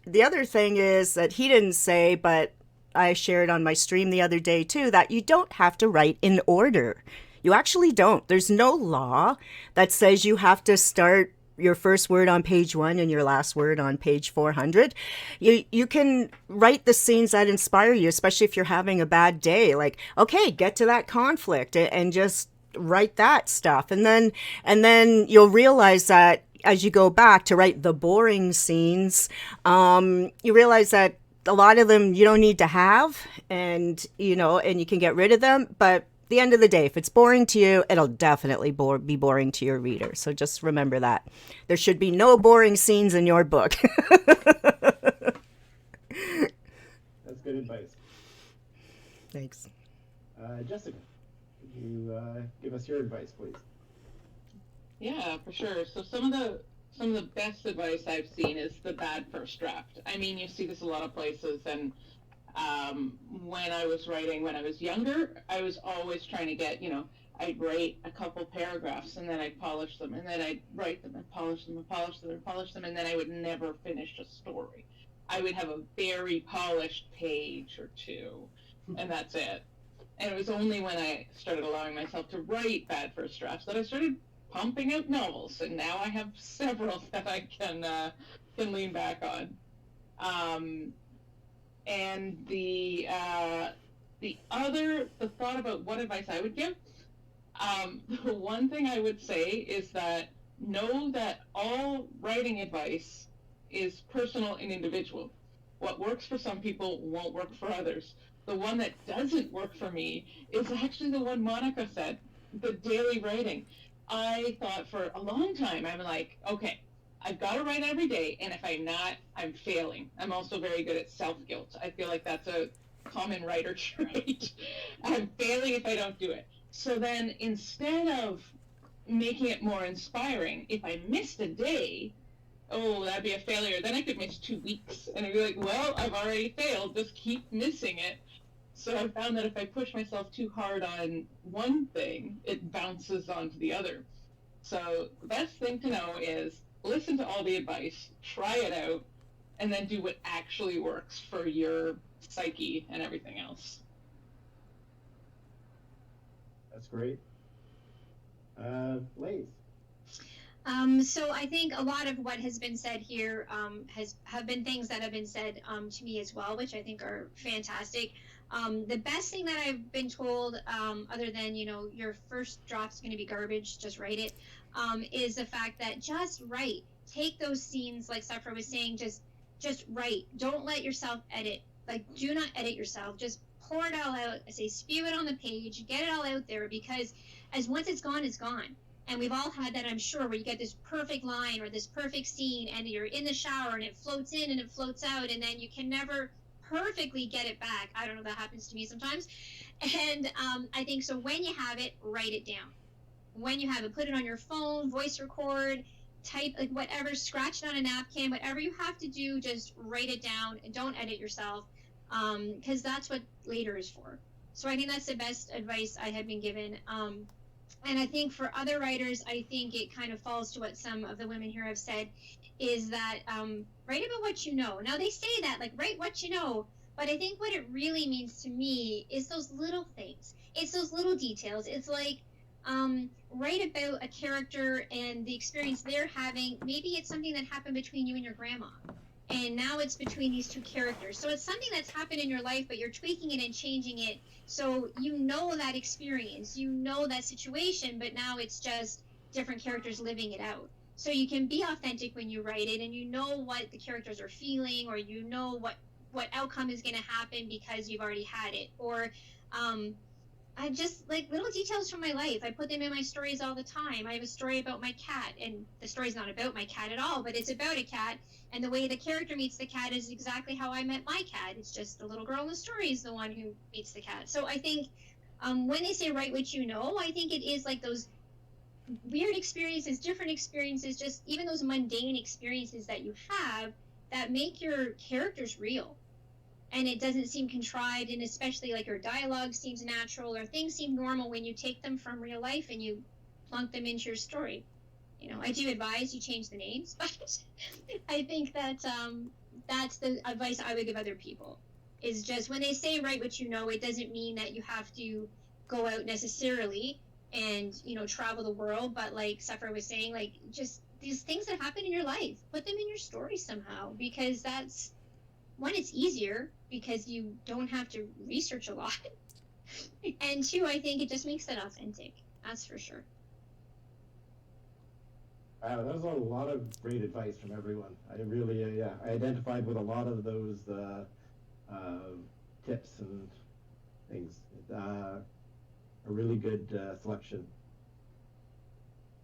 the other thing is that he didn't say, but I shared on my stream the other day too, that you don't have to write in order. You actually don't. There's no law that says you have to start your first word on page 1 and your last word on page 400. You can write the scenes that inspire you, especially if you're having a bad day. Like, okay, get to that conflict and just write that stuff. And then you'll realize that as you go back to write the boring scenes, you realize that a lot of them you don't need to have, and you can get rid of them. But the end of the day, if it's boring to you, it'll definitely be boring to your reader. So just remember that. There should be no boring scenes in your book. That's good advice. Thanks. Jessica, could you give us your advice, please? Yeah, for sure. So some of the best advice I've seen is the bad first draft. I mean, you see this a lot of places, and when I was writing when I was younger, I was always trying to get, I'd write a couple paragraphs and then I'd polish them, and then I'd write them and polish them and polish them and polish them, and then I would never finish a story. I would have a very polished page or two, and that's it. And it was only when I started allowing myself to write bad first drafts that I started pumping out novels, and now I have several that I can lean back on. And the thought about what advice I would give, the one thing I would say is that know that all writing advice is personal and individual. What works for some people won't work for others. The one that doesn't work for me is actually the one Monica said, the daily writing. I thought for a long time, I'm like, okay, I've got to write every day, and if I'm not, I'm failing. I'm also very good at self-guilt. I feel like that's a common writer trait. I'm failing if I don't do it. So then instead of making it more inspiring, if I missed a day, oh, that'd be a failure. Then I could miss 2 weeks, and I'd be like, well, I've already failed. Just keep missing it. So I found that if I push myself too hard on one thing, it bounces onto the other. So the best thing to know is listen to all the advice, try it out, and then do what actually works for your psyche and everything else. That's great. Blaise. So I think a lot of what has been said here have been things that have been said to me as well, which I think are fantastic. The best thing that I've been told, other than, your first draft's going to be garbage, just write it, is the fact that just write. Take those scenes, like Sèphera was saying, just write. Don't let yourself edit. Like, do not edit yourself. Just pour it all out. I say spew it on the page. Get it all out there, because as once it's gone, it's gone. And we've all had that, I'm sure, where you get this perfect line or this perfect scene, and you're in the shower and it floats in and it floats out, and then you can never perfectly get it back. I don't know, that happens to me sometimes. And I think so when you have it, write it down. When you have it, put it on your phone, voice record, type, like whatever, scratch it on a napkin, whatever you have to do, just write it down and don't edit yourself, because that's what later is for. So I think that's the best advice I have been given. And I think for other writers, I think it kind of falls to what some of the women here have said, is that write about what you know. Now, they say that, like, write what you know, but I think what it really means to me is those little things. It's those little details. It's like, write about a character and the experience they're having. Maybe it's something that happened between you and your grandma, and now it's between these two characters. So it's something that's happened in your life, but you're tweaking it and changing it. So you know that experience, you know that situation, but now it's just different characters living it out. So you can be authentic when you write it, and you know what the characters are feeling, or you know what outcome is going to happen because you've already had it. Or I just, like, little details from my life. I put them in my stories all the time. I have a story about my cat, and the story's not about my cat at all, but it's about a cat, and the way the character meets the cat is exactly how I met my cat. It's just the little girl in the story is the one who meets the cat. So I think when they say write what you know, I think it is like those weird experiences, different experiences, just even those mundane experiences that you have that make your characters real. And it doesn't seem contrived, and especially like your dialogue seems natural, or things seem normal when you take them from real life and you plunk them into your story. I do advise you change the names, but I think that that's the advice I would give other people, is just when they say write what you know, it doesn't mean that you have to go out necessarily and, you know, travel the world. But like Sèphera was saying, like, just these things that happen in your life, put them in your story somehow, because that's, one, it's easier because you don't have to research a lot. And two, I think it just makes it authentic. That's for sure. Wow, that was a lot of great advice from everyone. I really, I identified with a lot of those tips and things. A really good selection.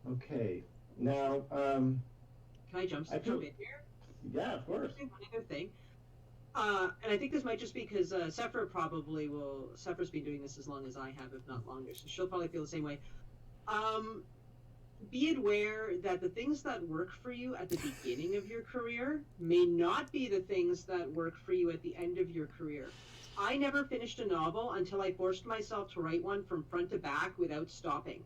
Okay, now, Can I jump in here? Yeah, of course. One other thing. And I think this might just be because Sèphera's been doing this as long as I have, if not longer, so she'll probably feel the same way. Be aware that the things that work for you at the beginning of your career may not be the things that work for you at the end of your career. I never finished a novel until I forced myself to write one from front to back without stopping.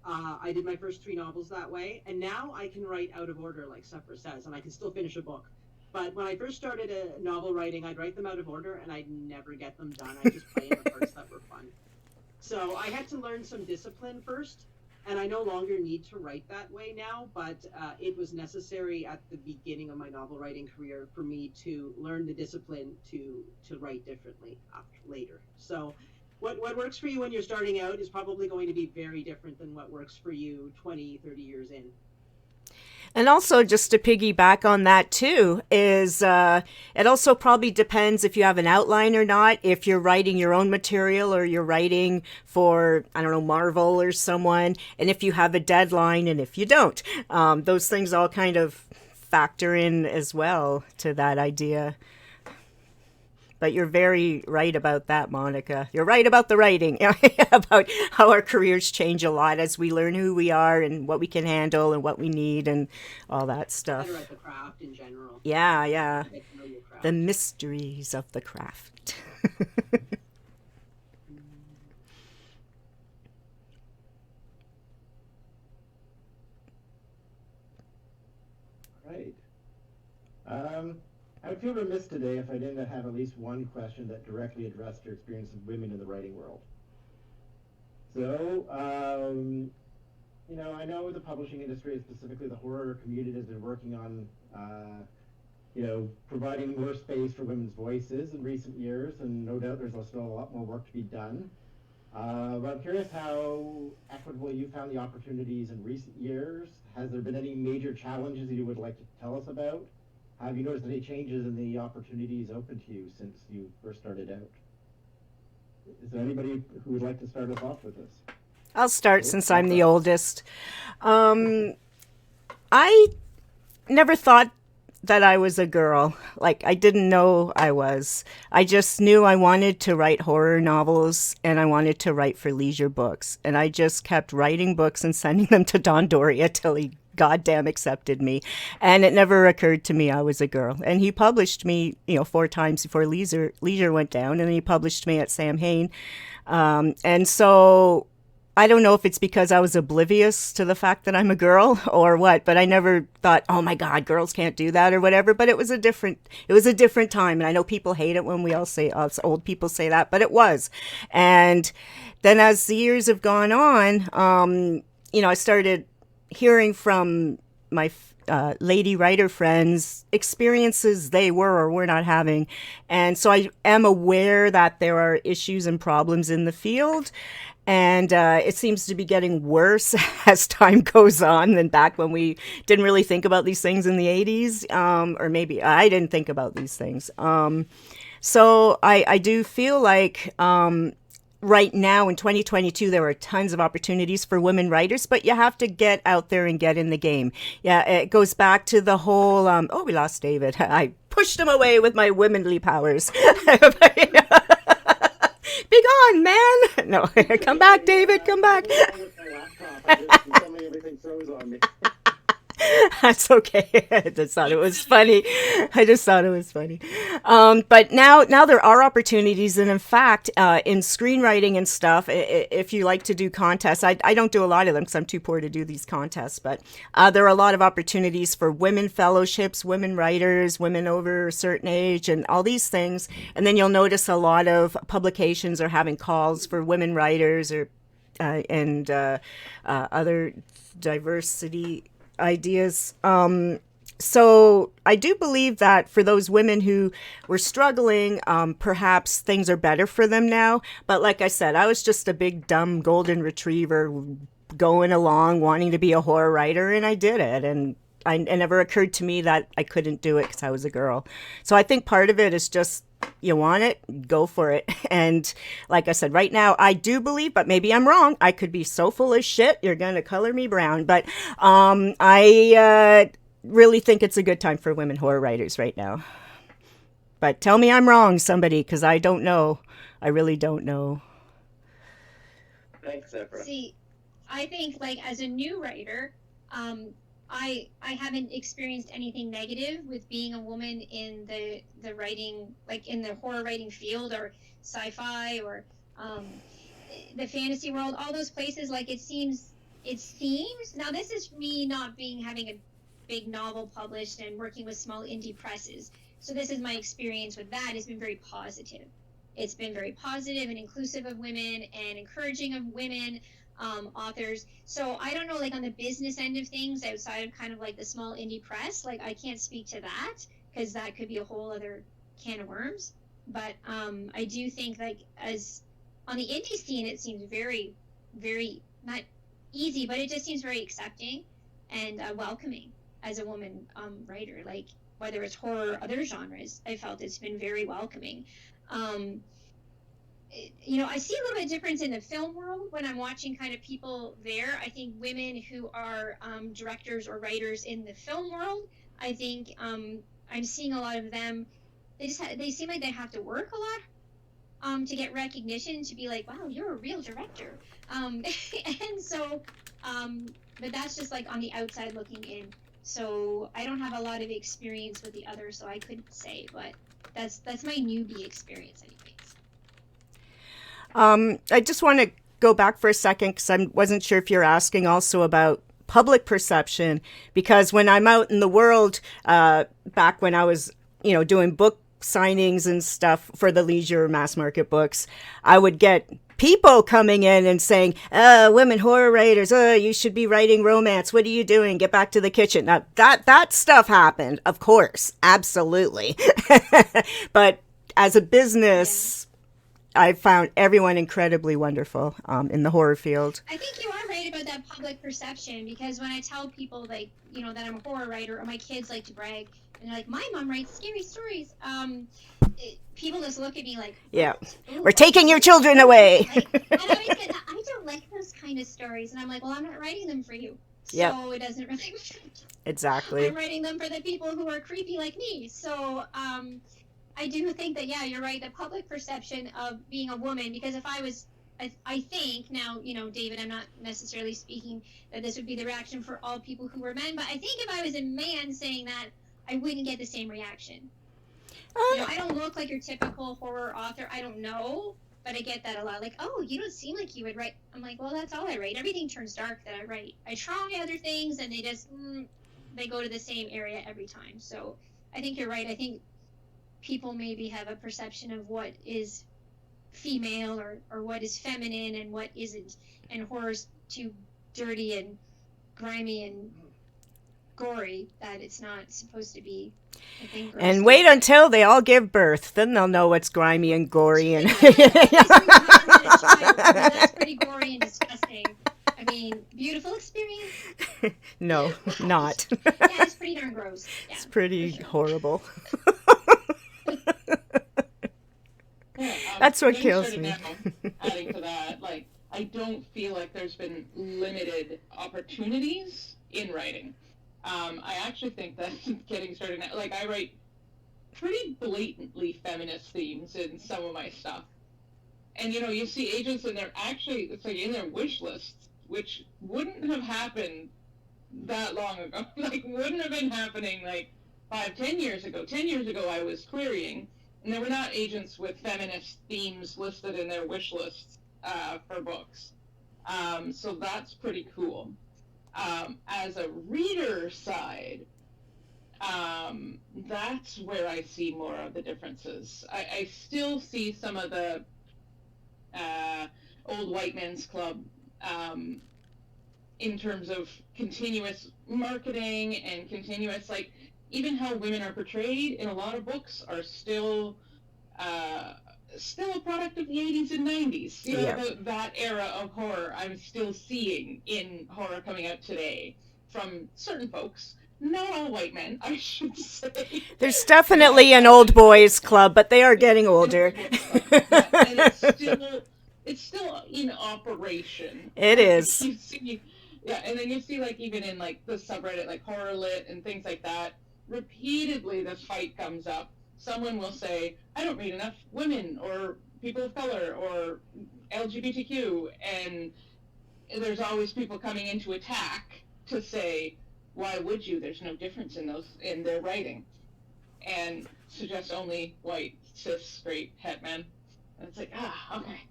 I did my first 3 novels that way, and now I can write out of order, like Sèphera says, and I can still finish a book. But when I first started a novel writing, I'd write them out of order, and I'd never get them done. I'd just play in the parts that were fun. So I had to learn some discipline first, and I no longer need to write that way now, but it was necessary at the beginning of my novel writing career for me to learn the discipline to write differently later. So what works for you when you're starting out is probably going to be very different than what works for you 20, 30 years in. And also, just to piggyback on that too, is it also probably depends if you have an outline or not, if you're writing your own material or you're writing for, I don't know, Marvel or someone, and if you have a deadline and if you don't. Those things all kind of factor in as well to that idea. But you're very right about that, Monica. You're right about the writing, about how our careers change a lot as we learn who we are and what we can handle and what we need and all that stuff. Better at the craft in general. Yeah. The mysteries of the craft. Right. I would feel remiss today if I didn't have at least one question that directly addressed your experience of women in the writing world. So, you know, I know the publishing industry, specifically the horror community, has been working on, you know, providing more space for women's voices in recent years, and no doubt there's still a lot more work to be done. But I'm curious how equitable you found the opportunities in recent years. Has there been any major challenges that you would like to tell us about? Have you noticed any changes in the opportunities open to you since you first started out? Is there anybody who would like to start us off with this? I'll start since I'm the oldest. I never thought that I was a girl. Like, I didn't know I was. I just knew I wanted to write horror novels and I wanted to write for leisure books. And I just kept writing books and sending them to Don Doria till he goddamn accepted me. And it never occurred to me I was a girl. And he published me, 4 times before Leisure went down, and then he published me at Sam Hain. And so I don't know if it's because I was oblivious to the fact that I'm a girl or what, but I never thought, oh my God, girls can't do that or whatever. But it was a different time. And I know people hate it when we all say, us old people say that, but it was. And then as the years have gone on, I started hearing from my lady writer friends experiences they were or were not having. And so I am aware that there are issues and problems in the field. And it seems to be getting worse as time goes on than back when we didn't really think about these things in the 80s. Or maybe I didn't think about these things. So I do feel like right now in 2022, there are tons of opportunities for women writers, but you have to get out there and get in the game. Yeah, it goes back to the whole, we lost David. I pushed him away with my womanly powers. Be gone, man. No, come back, David, come back. That's okay. I just thought it was funny. But now there are opportunities. And in fact, in screenwriting and stuff, if you like to do contests, I don't do a lot of them because I'm too poor to do these contests. But there are a lot of opportunities for women fellowships, women writers, women over a certain age, and all these things. And then you'll notice a lot of publications are having calls for women writers or and other diversity ideas. So I do believe that for those women who were struggling, perhaps things are better for them now. But like I said, I was just a big dumb golden retriever going along wanting to be a horror writer, and I did it. And it never occurred to me that I couldn't do it because I was a girl. So I think part of it is just, you want it, go for it. And like I said, right now, I do believe, but maybe I'm wrong. I could be so full of shit, you're going to color me brown. But I really think it's a good time for women horror writers right now. But tell me I'm wrong, somebody, because I don't know. I really don't know. Thanks, Sèphera. See, I think, like, as a new writer, I haven't experienced anything negative with being a woman in the writing, like in the horror writing field or sci-fi or the fantasy world, all those places. Like it seems now this is me not having a big novel published and working with small indie presses. So this is my experience with that. It's been very positive. It's been very positive and inclusive of women and encouraging of women authors. So I don't know, like on the business end of things outside of kind of like the small indie press, like I can't speak to that because that could be a whole other can of worms. But I do think like as on the indie scene, it seems very, very not easy, but it just seems very accepting and welcoming as a woman writer, like whether it's horror or other genres. I felt it's been very welcoming. You know, I see a little bit of difference in the film world when I'm watching kind of people there. I think women who are directors or writers in the film world, I think I'm seeing a lot of them. They seem like they have to work a lot to get recognition, to be like, wow, you're a real director. And so, but that's just like on the outside looking in. So I don't have a lot of experience with the others, so I couldn't say. But that's my newbie experience, anyways. I just want to go back for a second because I wasn't sure if you're asking also about public perception, because when I'm out in the world, back when I was, doing book signings and stuff for the leisure mass market books, I would get people coming in and saying, women horror writers, you should be writing romance. What are you doing? Get back to the kitchen. Now that stuff happened, of course. Absolutely. But as a business, I found everyone incredibly wonderful in the horror field. I think you are right about that public perception, because when I tell people, like, that I'm a horror writer, or my kids like to brag, and they're like, my mom writes scary stories, people just look at me like, yeah, ooh, we're taking your children away. And I always get that, I don't like those kind of stories. And I'm like, well, I'm not writing them for you. So It doesn't really matter. Exactly. I'm writing them for the people who are creepy like me. So, I do think that, yeah, you're right, the public perception of being a woman, because if I was, I think, now, David, I'm not necessarily speaking that this would be the reaction for all people who were men, but I think if I was a man saying that, I wouldn't get the same reaction. I don't look like your typical horror author, I don't know, but I get that a lot, like, oh, you don't seem like you would write. I'm like, well, that's all I write. Everything turns dark that I write. I try other things, and they just, they go to the same area every time. So I think you're right. I think people maybe have a perception of what is female or what is feminine and what isn't, and horror's too dirty and grimy and gory that it's not supposed to be a thing. And wait until they all give birth, then they'll know what's grimy and gory. And that's pretty gory and disgusting. I mean, beautiful experience. No, not. Yeah, it's pretty darn gross. Yeah, it's pretty horrible. That's what kills me. Adding to that, like, I don't feel like there's been limited opportunities in writing. I actually think that getting started now, like, I write pretty blatantly feminist themes in some of my stuff. And, you see agents and they're actually, it's like in their wish lists, which wouldn't have happened that long ago. Like, wouldn't have been happening, like, 5-10 years ago. 10 years ago, I was querying, and there were not agents with feminist themes listed in their wish lists for books. So that's pretty cool. As a reader side, that's where I see more of the differences. I still see some of the old white men's club in terms of continuous marketing and continuous, like, even how women are portrayed in a lot of books are still a product of the 80s and 90s. You know, that era of horror I'm still seeing in horror coming out today from certain folks. Not all white men, I should say. There's definitely an old boys club, but they are getting older. And it's still in operation. It is. You see, yeah, and then you see, like, even in, like, the subreddit, like Horror Lit and things like that, repeatedly this fight comes up. Someone will say, I don't read enough women or people of color or LGBTQ, and there's always people coming in to attack to say, why would you? There's no difference in their writing. And suggest only white, cis, straight, het men. And it's like, okay.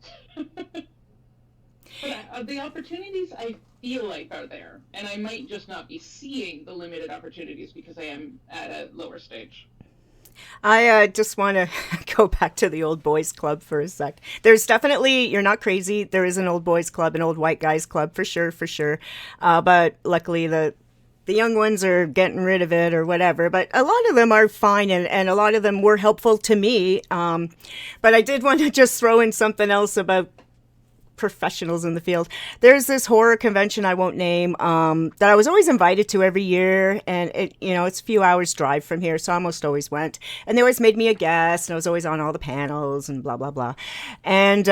But the opportunities I feel like are there, and I might just not be seeing the limited opportunities because I am at a lower stage. I just want to go back to the old boys club for a sec. There's definitely, you're not crazy, there is an old boys club, an old white guys club, for sure. But luckily the young ones are getting rid of it or whatever. But a lot of them are fine, and a lot of them were helpful to me. But I did want to just throw in something else about professionals in the field. There's this horror convention I won't name that I was always invited to every year, and it's a few hours drive from here, so I almost always went. And they always made me a guest, and I was always on all the panels and blah blah blah. And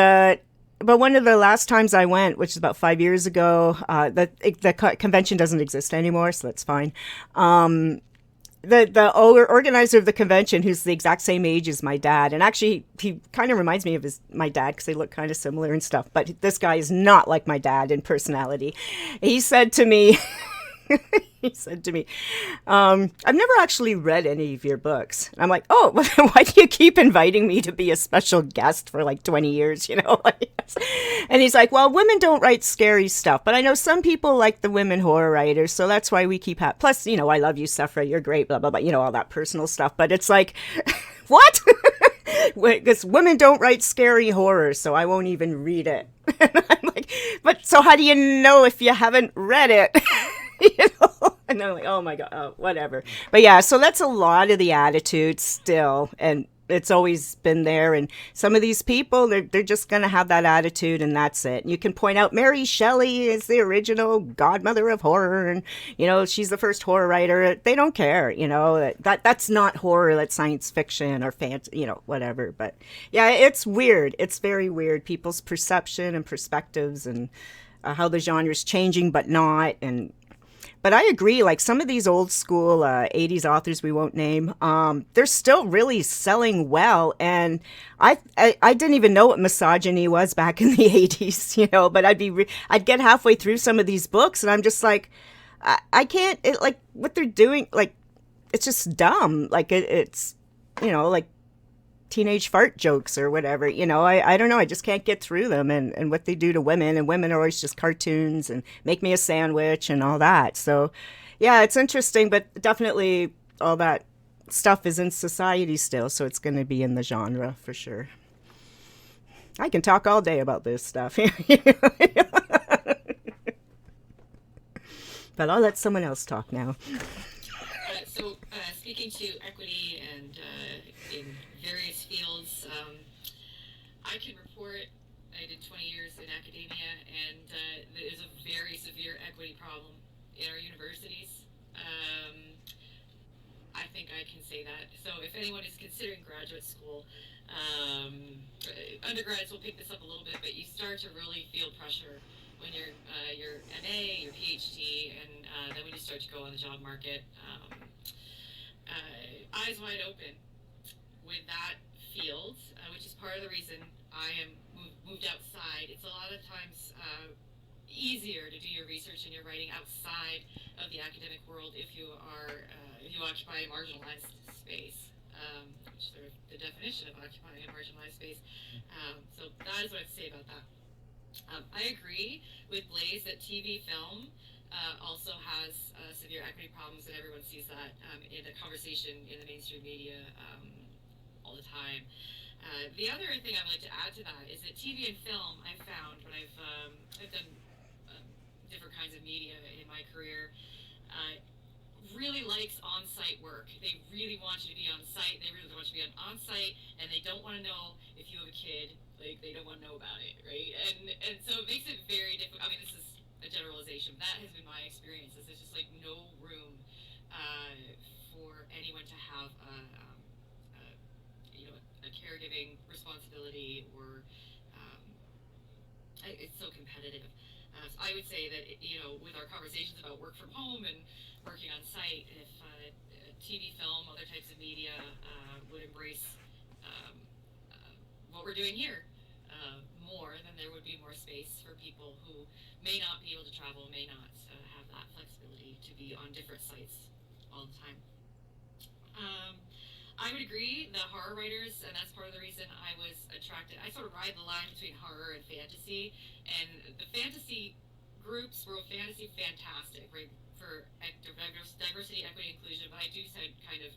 but one of the last times I went, which is about 5 years ago, the convention doesn't exist anymore, so that's fine. The organizer of the convention, who's the exact same age as my dad, and actually he kind of reminds me of my dad because they look kind of similar and stuff, but this guy is not like my dad in personality. He said to me, I've never actually read any of your books. And I'm like, oh, why do you keep inviting me to be a special guest for like 20 years, And he's like, well, women don't write scary stuff, but I know some people like the women horror writers, so that's why we keep plus, I love you, Sèphera, you're great, blah, blah, blah, all that personal stuff. But it's like, what? Because women don't write scary horror, so I won't even read it. And I'm like, but so how do you know if you haven't read it? And I'm like, oh my God, whatever. But yeah, so that's a lot of the attitude still, and it's always been there. And some of these people, they're just going to have that attitude, and that's it. And you can point out Mary Shelley is the original godmother of horror, and she's the first horror writer. They don't care, that's not horror, that's science fiction or fantasy, whatever. But yeah, it's weird. It's very weird. People's perception and perspectives, and how the genre's changing, but not. But I agree, like some of these old school 80s authors we won't name, they're still really selling well. And I didn't even know what misogyny was back in the 80s, but I'd get halfway through some of these books and I'm just like, I can't, like what they're doing, like, it's just dumb. Like it's, like teenage fart jokes or whatever, I don't know, I just can't get through them, and what they do to women, and women are always just cartoons and make me a sandwich and all that. So yeah, it's interesting, but definitely all that stuff is in society still, so it's going to be in the genre for sure. I can talk all day about this stuff. But I'll let someone else talk now. So speaking to equity and in various fields, I can report I did 20 years in academia, and there's a very severe equity problem in our universities. I think I can say that. So if anyone is considering graduate school, undergrads will pick this up a little bit, but you start to really feel pressure when you're your MA, your PhD, and then when you start to go on the job market. Eyes wide open with that field, which is part of the reason I am moved outside. It's a lot of times easier to do your research and your writing outside of the academic world if you occupy a marginalized space, which is the definition of occupying a marginalized space. So that is what I have to say about that. I agree with Blaise that TV film also has severe equity problems, and everyone sees that in the conversation in the mainstream media all the time. The other thing I'd like to add to that is that TV and film, I've found when I've done different kinds of media in my career, really likes on-site work. They really want you to be on site. They really want you to be on-site, and they don't want to know if you have a kid. Like, they don't want to know about it, right? And so it makes it very difficult. I mean, this is a generalization. That has been my experience. There's just like no room for anyone to have a caregiving responsibility, or it's so competitive. So I would say that, with our conversations about work from home and working on site, if TV, film, other types of media would embrace what we're doing here more, then there would be more space for people who may not be able to travel, may not have that flexibility to be on different sites all the time. I would agree, the horror writers, and that's part of the reason I was attracted. I sort of ride the line between horror and fantasy, and the fantasy groups, world fantasy, fantastic, right, for diversity, equity, inclusion, but I do kind of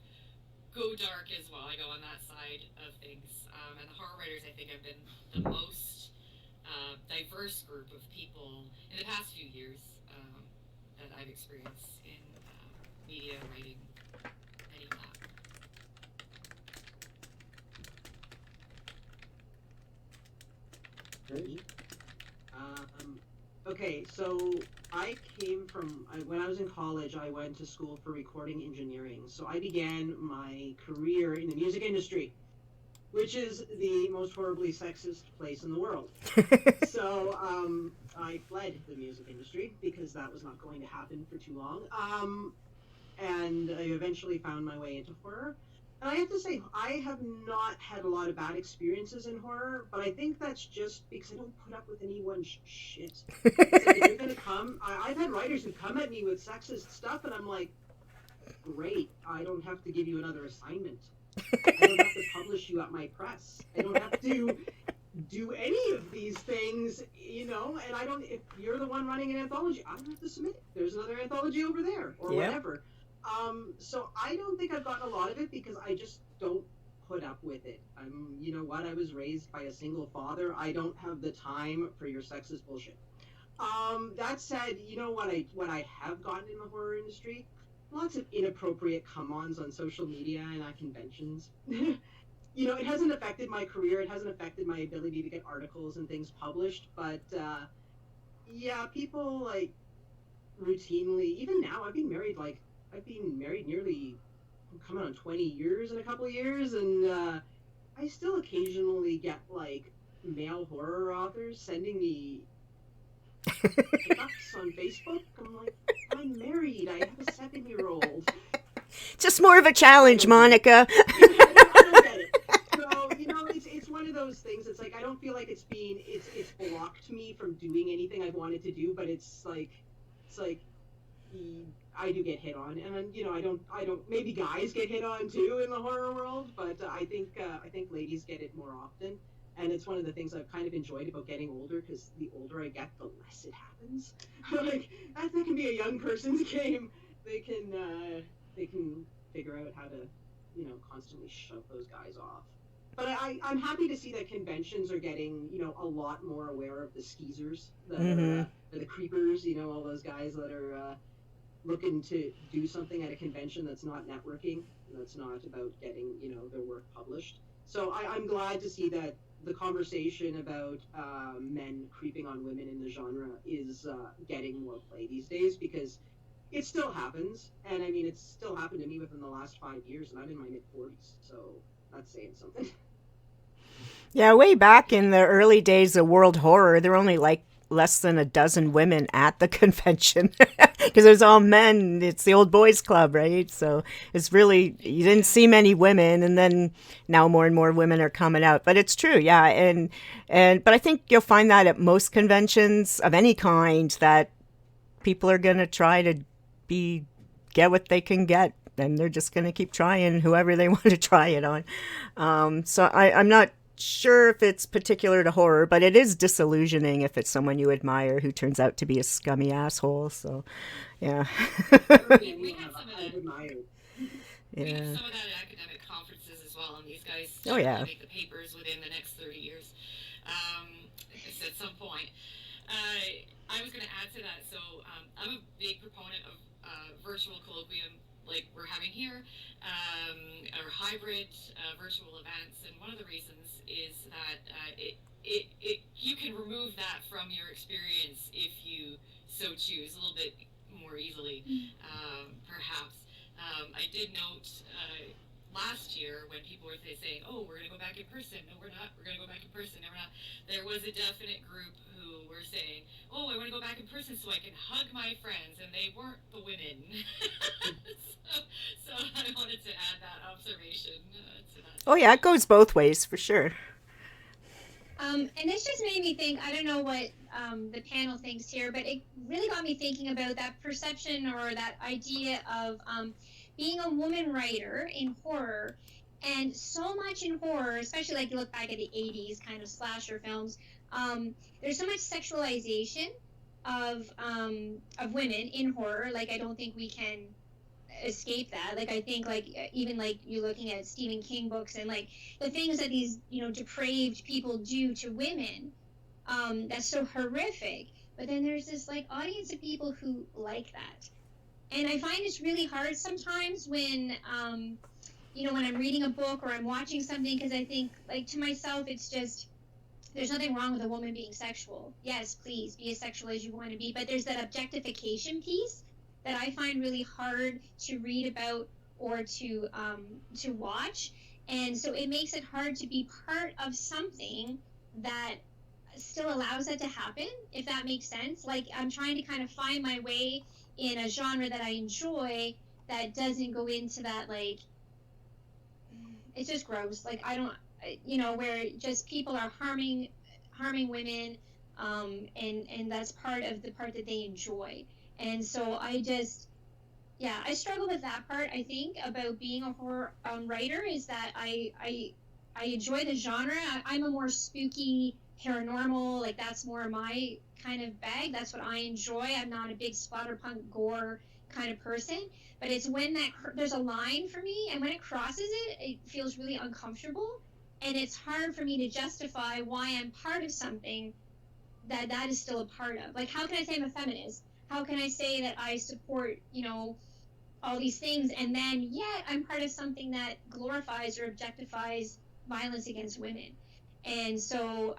go dark as well. I go on that side of things, and the horror writers, I think, have been the most diverse group of people in the past few years that I've experienced in media, writing, any of that. Great. Okay, so I came from, when I was in college, I went to school for recording engineering. So I began my career in the music industry, which is the most horribly sexist place in the world. So I fled the music industry because that was not going to happen for too long. And I eventually found my way into horror. And I have to say, I have not had a lot of bad experiences in horror, but I think that's just because I don't put up with anyone's shit. It's like, if you're gonna come, I've had writers who come at me with sexist stuff, and I'm like, great, I don't have to give you another assignment. I don't have to publish you at my press. I don't have to do any of these things, and if you're the one running an anthology, I don't have to submit it. There's another anthology over there, or whatever. So I don't think I've gotten a lot of it because I just don't put up with it. I was raised by a single father. I don't have the time for your sexist bullshit. That said, what I have gotten in the horror industry? Lots of inappropriate come-ons on social media and at conventions. It hasn't affected my career. It hasn't affected my ability to get articles and things published. But, people, like, routinely, even now, I've been married nearly coming on 20 years in a couple of years, and I still occasionally get, like, male horror authors sending me pickups on Facebook. I'm like, I'm married. I have a 7-year-old. Just more of a challenge, Monica. I don't get it. So, it's one of those things. It's like, I don't feel like it's blocked me from doing anything I've wanted to do, but it's like I do get hit on, and I don't. Maybe guys get hit on too in the horror world, but I think ladies get it more often, and it's one of the things I've kind of enjoyed about getting older, because the older I get, the less it happens. Like that can be a young person's game. They can figure out how to, constantly shove those guys off. But I'm happy to see that conventions are getting, a lot more aware of the skeezers, the creepers, all those guys that are looking to do something at a convention that's not networking, that's not about getting, their work published. So I'm glad to see that the conversation about men creeping on women in the genre is getting more play these days, because it still happens. And I mean, it's still happened to me within the last 5 years, and I'm in my mid-40s, so that's saying something. Yeah, way back in the early days of world horror, there were only like less than a dozen women at the convention because it was all men. It's the old boys club, right? So it's really, you didn't see many women, and then now more and more women are coming out. But it's true, yeah. But I think you'll find that at most conventions of any kind, that people are going to try to get what they can get, and they're just going to keep trying whoever they want to try it on. So I'm not sure if it's particular to horror, but it is disillusioning if it's someone you admire who turns out to be a scummy asshole. So, yeah. We have some of that. We have some of that at academic conferences as well, and these guys make the papers within the next 30 years. At some point. I was going to add to that. So I'm a big proponent of virtual colloquium like we're having here, or hybrid virtual events. And one of the reasons is that you can remove that from your experience if you so choose a little bit more easily, perhaps. I did note last year when people were saying, oh, we're going to go back in person. No, we're not. We're going to go back in person. No, we're not. There was a definite group who were saying, oh, I want to go back in person so I can hug my friends. And they weren't the women. so I wanted to add that observation to that. Oh, yeah, it goes both ways for sure. And this just made me think, I don't know what the panel thinks here, but it really got me thinking about that perception or that idea of being a woman writer in horror. And so much in horror, especially like you look back at the 80s kind of slasher films, there's so much sexualization of women in horror. Like, I don't think we can escape that. Like, I think, like, even like you looking at Stephen King books and like the things that these, you know, depraved people do to women, that's so horrific. But then there's this like audience of people who like that. And I find it's really hard sometimes when, you know, when I'm reading a book or I'm watching something, because I think, like, to myself, it's just, there's nothing wrong with a woman being sexual. Yes, please be as sexual as you want to be. But there's that objectification piece that I find really hard to read about or to watch. And so it makes it hard to be part of something that still allows that to happen, if that makes sense. Like, I'm trying to kind of find my way in a genre that I enjoy that doesn't go into that, like, it's just gross. Like, I don't, you know, where just people are harming women, and that's part of the part that they enjoy. And so I just, yeah, I struggle with that part, I think, about being a horror writer, is that I enjoy the genre. I'm a more spooky, paranormal, like, that's more my kind of bag. That's what I enjoy. I'm not a big splatterpunk gore kind of person, but it's when that there's a line for me, and when it crosses it, it feels really uncomfortable, and it's hard for me to justify why I'm part of something that is still a part of. Like, how can I say I'm a feminist? How can I say that I support, you know, all these things, and then yet I'm part of something that glorifies or objectifies violence against women? And so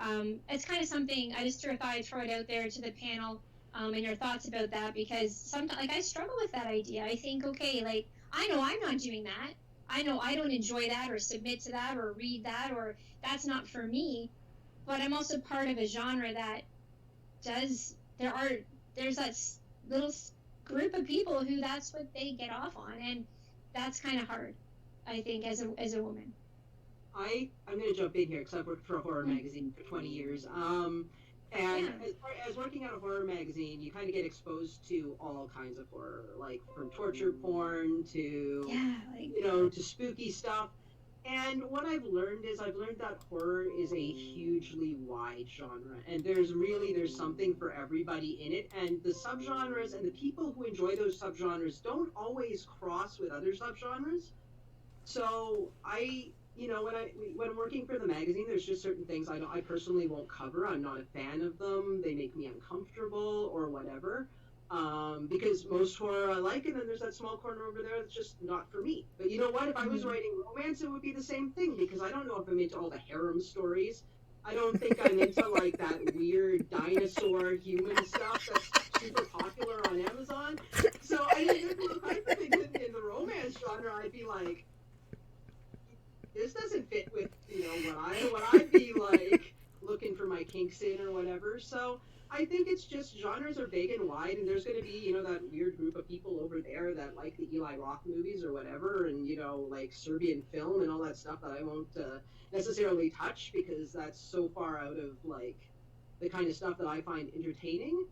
it's kind of something I just thought I'd throw it out there to the panel, and your thoughts about that, because sometimes, like, I struggle with that idea. I think, okay, like, I know I'm not doing that. I know I don't enjoy that or submit to that or read that, or that's not for me. But I'm also part of a genre that does, there's that little group of people who that's what they get off on, and that's kind of hard, I think, as a woman. I'm going to jump in here because I've worked for a horror magazine for 20 years. And as working at a horror magazine, you kind of get exposed to all kinds of horror, like from torture porn to, you know, to spooky stuff. And what I've learned that horror is a hugely wide genre, and there's something for everybody in it. And the subgenres and the people who enjoy those subgenres don't always cross with other subgenres. So you know, when I'm working for the magazine, there's just certain things I personally won't cover. I'm not a fan of them. They make me uncomfortable or whatever. Because most horror I like, and then there's that small corner over there that's just not for me. But you know what? If I was writing romance, it would be the same thing, because I don't know if I'm into all the harem stories. I don't think I'm into, like, that weird dinosaur human stuff that's super popular on Amazon. So I mean, there's all kinds of things in the romance genre I'd be like, this doesn't fit with, you know, what I'd be like looking for my kinks in or whatever. So I think it's just genres are big and wide, and there's going to be, you know, that weird group of people over there that like the Eli Roth movies or whatever, and, you know, like Serbian film and all that stuff that I won't necessarily touch, because that's so far out of, like, the kind of stuff that I find entertaining.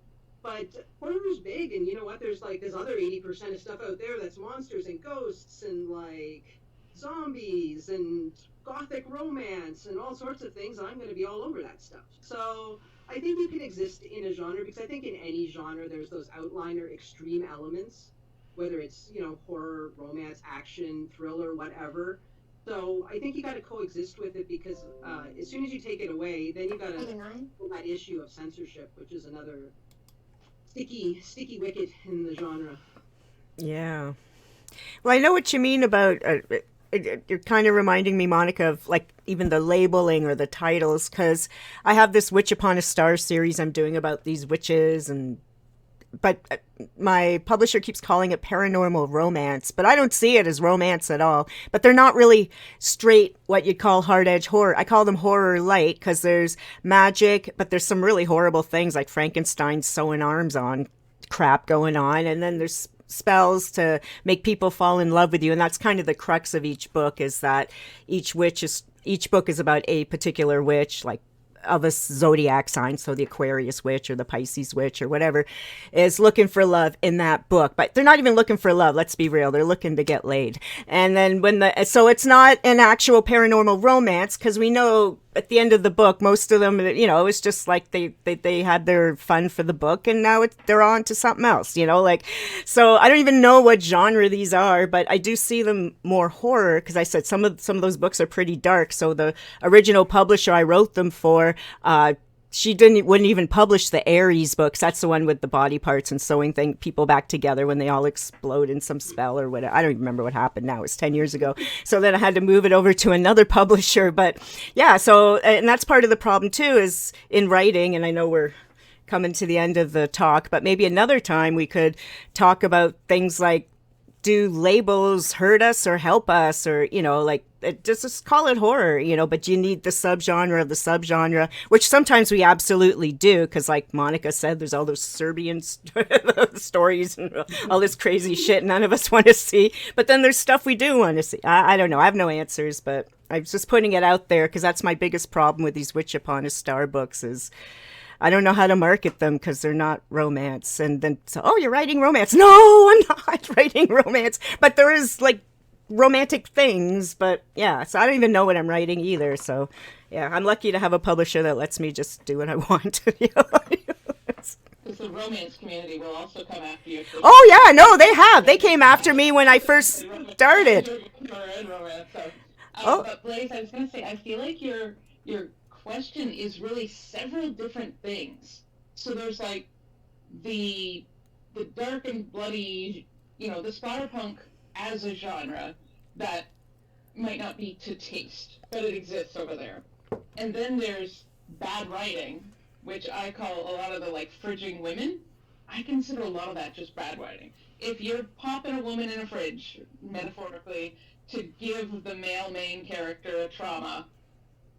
But horror is big, and you know what? There's other 80% of stuff out there that's monsters and ghosts and, like, zombies and gothic romance and all sorts of things. I'm going to be all over that stuff. So I think you can exist in a genre, because I think in any genre there's those outliner extreme elements, whether it's, you know, horror, romance, action, thriller, whatever. So I think you got to coexist with it, because as soon as you take it away, then you got to that issue of censorship, which is another sticky wicket in the genre. Yeah. Well, I know what you mean about. You're kind of reminding me, Monica, of like even the labeling or the titles, because I have this Witch Upon a Star series I'm doing about these witches, but my publisher keeps calling it paranormal romance, but I don't see it as romance at all. But they're not really straight what you'd call hard edge horror. I call them horror light because there's magic, but there's some really horrible things like Frankenstein sewing arms on crap going on, and then there's spells to make people fall in love with you, and that's kind of the crux of each book, is that each book is about a particular witch, like of a zodiac sign, so the Aquarius witch or the Pisces witch or whatever is looking for love in that book. But they're not even looking for love, let's be real, they're looking to get laid. And then so it's not an actual paranormal romance, because we know at the end of the book, most of them, it was just like they had their fun for the book, and now they're on to something else, like. So I don't even know what genre these are, but I do see them more horror, because I said some of those books are pretty dark. So the original publisher I wrote them for, she wouldn't even publish the Aries books. That's the one with the body parts and sewing people back together when they all explode in some spell or whatever. I don't even remember what happened now. It was 10 years ago. So then I had to move it over to another publisher. But yeah, and that's part of the problem too, is in writing. And I know we're coming to the end of the talk, but maybe another time we could talk about things like, do labels hurt us or help us, or like just call it horror, but you need the subgenre of the subgenre, which sometimes we absolutely do, because like Monica said, there's all those Serbian stories and all this crazy shit none of us want to see, but then there's stuff we do want to see. I don't know, I have no answers, but I'm just putting it out there, because that's my biggest problem with these Witch Upon a Star books, is I don't know how to market them because they're not romance. And then, oh, you're writing romance. No, I'm not writing romance. But there is like romantic things. But yeah, so I don't even know what I'm writing either. So yeah, I'm lucky to have a publisher that lets me just do what I want. Because the romance community will also come after you. Oh yeah, no, they have. They came after me when I first started. But Blaise, I was going to say, I feel like your question is really several different things. So there's like the dark and bloody, the splatterpunk as a genre that might not be to taste, but it exists over there. And then there's bad writing, which I call a lot of the like fridging women. I consider a lot of that just bad writing. If you're popping a woman in a fridge, metaphorically, to give the male main character a trauma,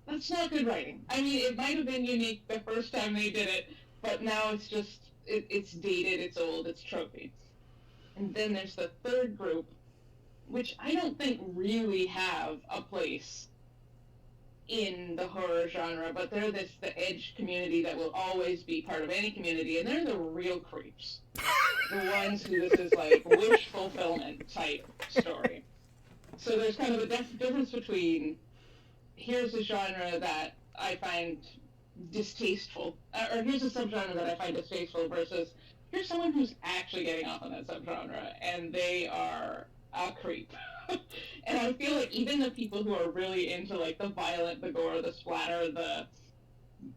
that's not good writing. I mean, it might have been unique the first time they did it, but now it's just, it's dated, it's old, it's tropey. And then there's the third group, which I don't think really have a place in the horror genre, but they're the edge community that will always be part of any community, and they're the real creeps. The ones who this is like wish fulfillment type story. So there's kind of a difference between, here's a genre that I find distasteful, or here's a subgenre that I find distasteful, versus here's someone who's actually getting off on that subgenre, and they are a creep. And I feel like even the people who are really into like the violent, the gore, the splatter,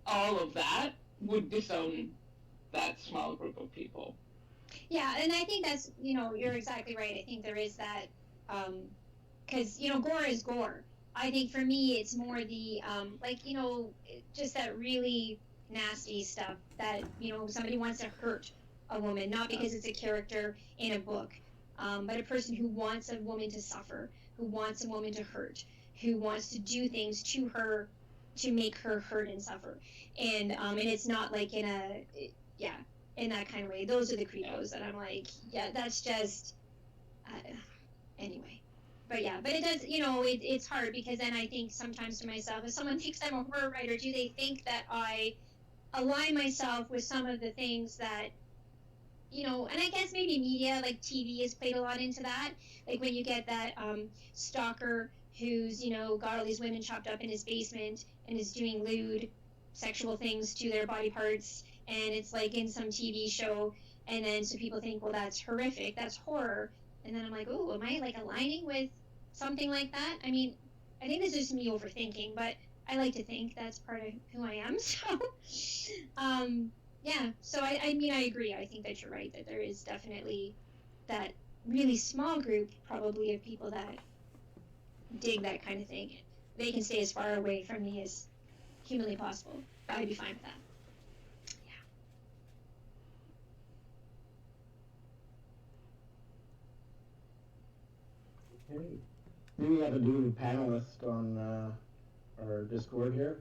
all of that would disown that small group of people. Yeah, and I think that's, you're exactly right. I think there is that, because, gore is gore. I think for me, it's more the, just that really nasty stuff that, somebody wants to hurt a woman, not because it's a character in a book, but a person who wants a woman to suffer, who wants a woman to hurt, who wants to do things to her to make her hurt and suffer. And it's not like in that kind of way. Those are the creepos that I'm like, yeah, that's just, anyway. But yeah, but it does, it's hard, because then I think sometimes to myself, if someone thinks I'm a horror writer, do they think that I align myself with some of the things that, and I guess maybe media, like TV has played a lot into that. Like when you get that stalker who's, got all these women chopped up in his basement and is doing lewd sexual things to their body parts, and it's like in some TV show, and then so people think, well, that's horrific, that's horror. And then I'm like, oh, am I like aligning with something like that? I mean, I think this is me overthinking, but I like to think that's part of who I am. So, yeah, so I mean, I agree. I think that you're right, that there is definitely that really small group probably of people that dig that kind of thing. They can stay as far away from me as humanly possible. I'd be fine with that. Okay. Maybe we have a new panelist on our Discord here.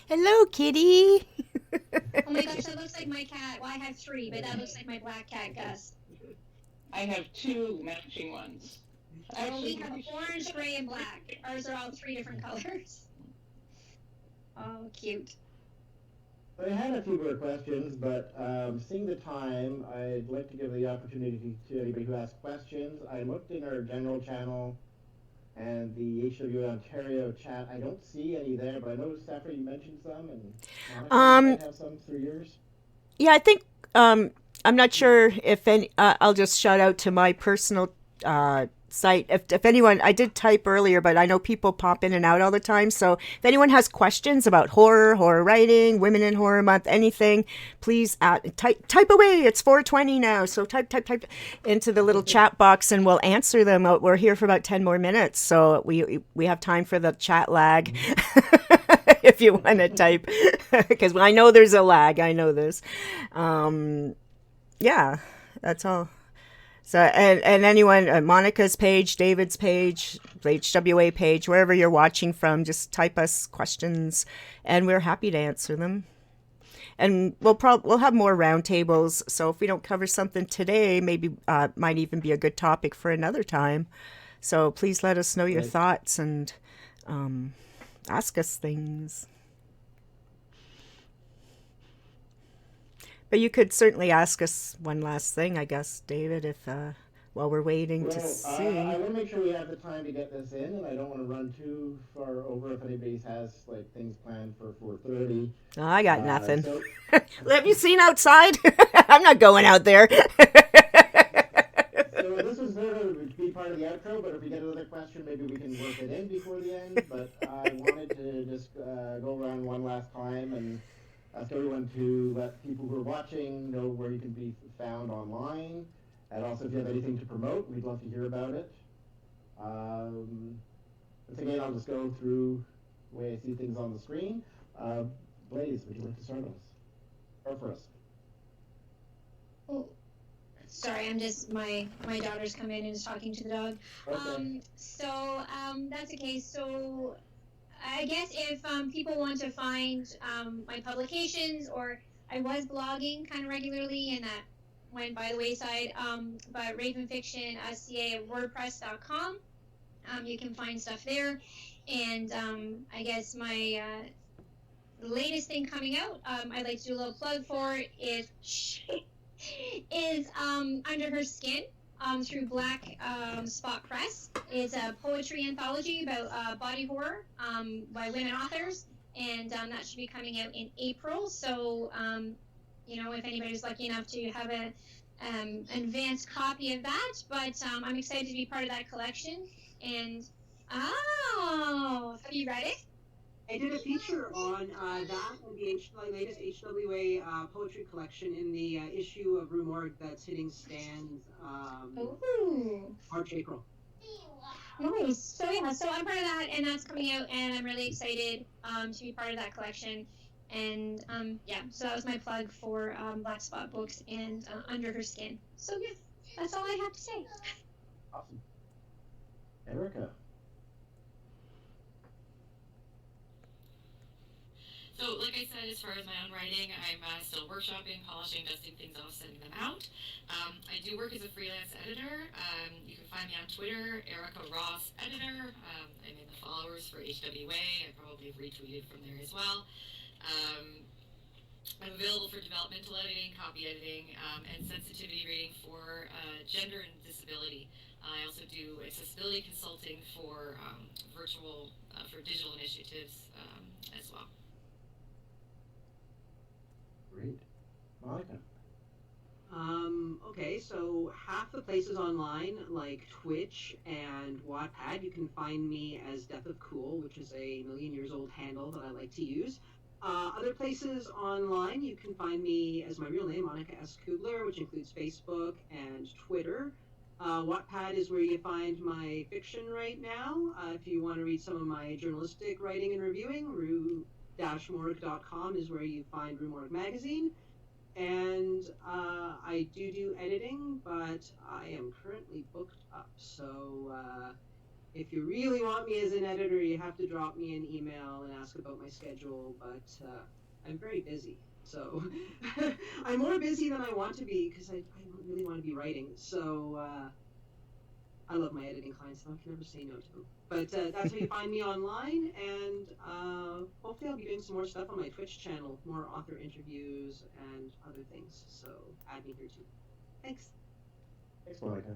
Hello, kitty. Oh my gosh, that looks like my cat. Well, I have 3, but that looks like my black cat, Gus. I have 2 matching ones. Well, we have orange, gray, and black. Ours are all 3 different colors. Oh, cute. I had a few more questions, but seeing the time, I'd like to give the opportunity to anybody who has questions. I looked in our general channel and the HWA Ontario chat. I don't see any there, but I know, Sèphera, you mentioned some, and Monica might have some through yours. Yeah, I think I'm not sure if any. I'll just shout out to my personal site. If anyone, I did type earlier, but I know people pop in and out all the time. So if anyone has questions about horror writing, Women in Horror Month, anything, please type away. It's 4:20 now, so type into the little chat box, and we'll answer them. We're here for about 10 more minutes, so we have time for the chat lag. If you want to type, because I know there's a lag. I know this. Yeah, that's all. So, and anyone, Monica's page, David's page, the HWA page, wherever you're watching from, just type us questions, and we're happy to answer them. And we'll have more roundtables. So if we don't cover something today, maybe might even be a good topic for another time. So please let us know your thoughts and ask us things. But you could certainly ask us one last thing, I guess, David, if while we're waiting to see. I want to make sure we have the time to get this in, and I don't want to run too far over if anybody has like things planned for 4:30. Oh, I got nothing. Have you seen outside? I'm not going out there. So this is going to be part of the outro, but if we get another question, maybe we can work it in before the end. But I wanted to just go around one last time and ask everyone to let people who are watching know where you can be found online. And also, if you have anything to promote, we'd love to hear about it. Once again, I'll just go through the way I see things on the screen. Blaise, would you like to start us? Or for us? Oh, sorry, I'm just, my daughter's come in and is talking to the dog. Okay. That's okay. So I guess if people want to find my publications, or I was blogging kind of regularly, and that went by the wayside, but ravenfiction.ca at wordpress.com. You can find stuff there. And I guess my latest thing coming out, I'd like to do a little plug for is Under Her Skin through Black Spot Press. It's a poetry anthology about body horror by women authors, and that should be coming out in April. So if anybody's lucky enough to have an advanced copy of that, but I'm excited to be part of that collection. And have you read it? I did a feature on that and the latest HWA poetry collection in the issue of Rue Morgue that's hitting stands March, April. Nice. So I'm part of that, and that's coming out, and I'm really excited to be part of that collection. And so that was my plug for Black Spot Books and Under Her Skin. So yeah, that's all I have to say. Awesome. Erika. So, like I said, as far as my own writing, I'm still workshopping, polishing, dusting things off, sending them out. I do work as a freelance editor. You can find me on Twitter, Erika Ross Editor. I'm in the followers for HWA. I probably have retweeted from there as well. I'm available for developmental editing, copy editing, and sensitivity reading for gender and disability. I also do accessibility consulting for for digital initiatives as well. Great. Monica. Okay, so half the places online, like Twitch and Wattpad, you can find me as Death of Cool, which is a million-years-old handle that I like to use. Other places online, you can find me as my real name, Monica S. Kuebler, which includes Facebook and Twitter. Wattpad is where you find my fiction right now. If you want to read some of my journalistic writing and reviewing, rue-morgue.com is where you find Rue Morgue Magazine. And I do editing, but I am currently booked up. So if you really want me as an editor, you have to drop me an email and ask about my schedule. But I'm very busy. So I'm more busy than I want to be because I don't really want to be writing. So I love my editing clients, so I can never say no to them. But that's how you find me online, and hopefully I'll be doing some more stuff on my Twitch channel, more author interviews and other things. So add me here too. Thanks. Thanks, Monica.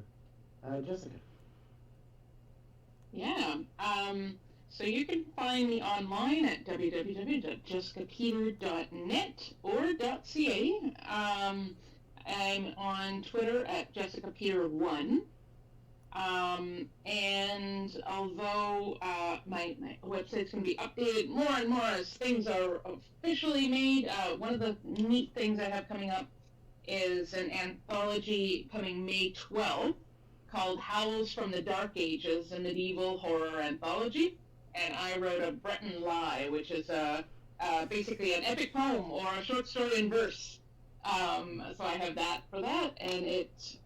Jessica. Yeah. So you can find me online at www.jessicapeter.net or .ca. I'm on Twitter at JessicaPeter1. And although my website's going to be updated more and more as things are officially made, one of the neat things I have coming up is an anthology coming May 12th called Howls from the Dark Ages, a medieval horror anthology. And I wrote a Breton lie, which is basically an epic poem or a short story in verse. So I have that for that, and it's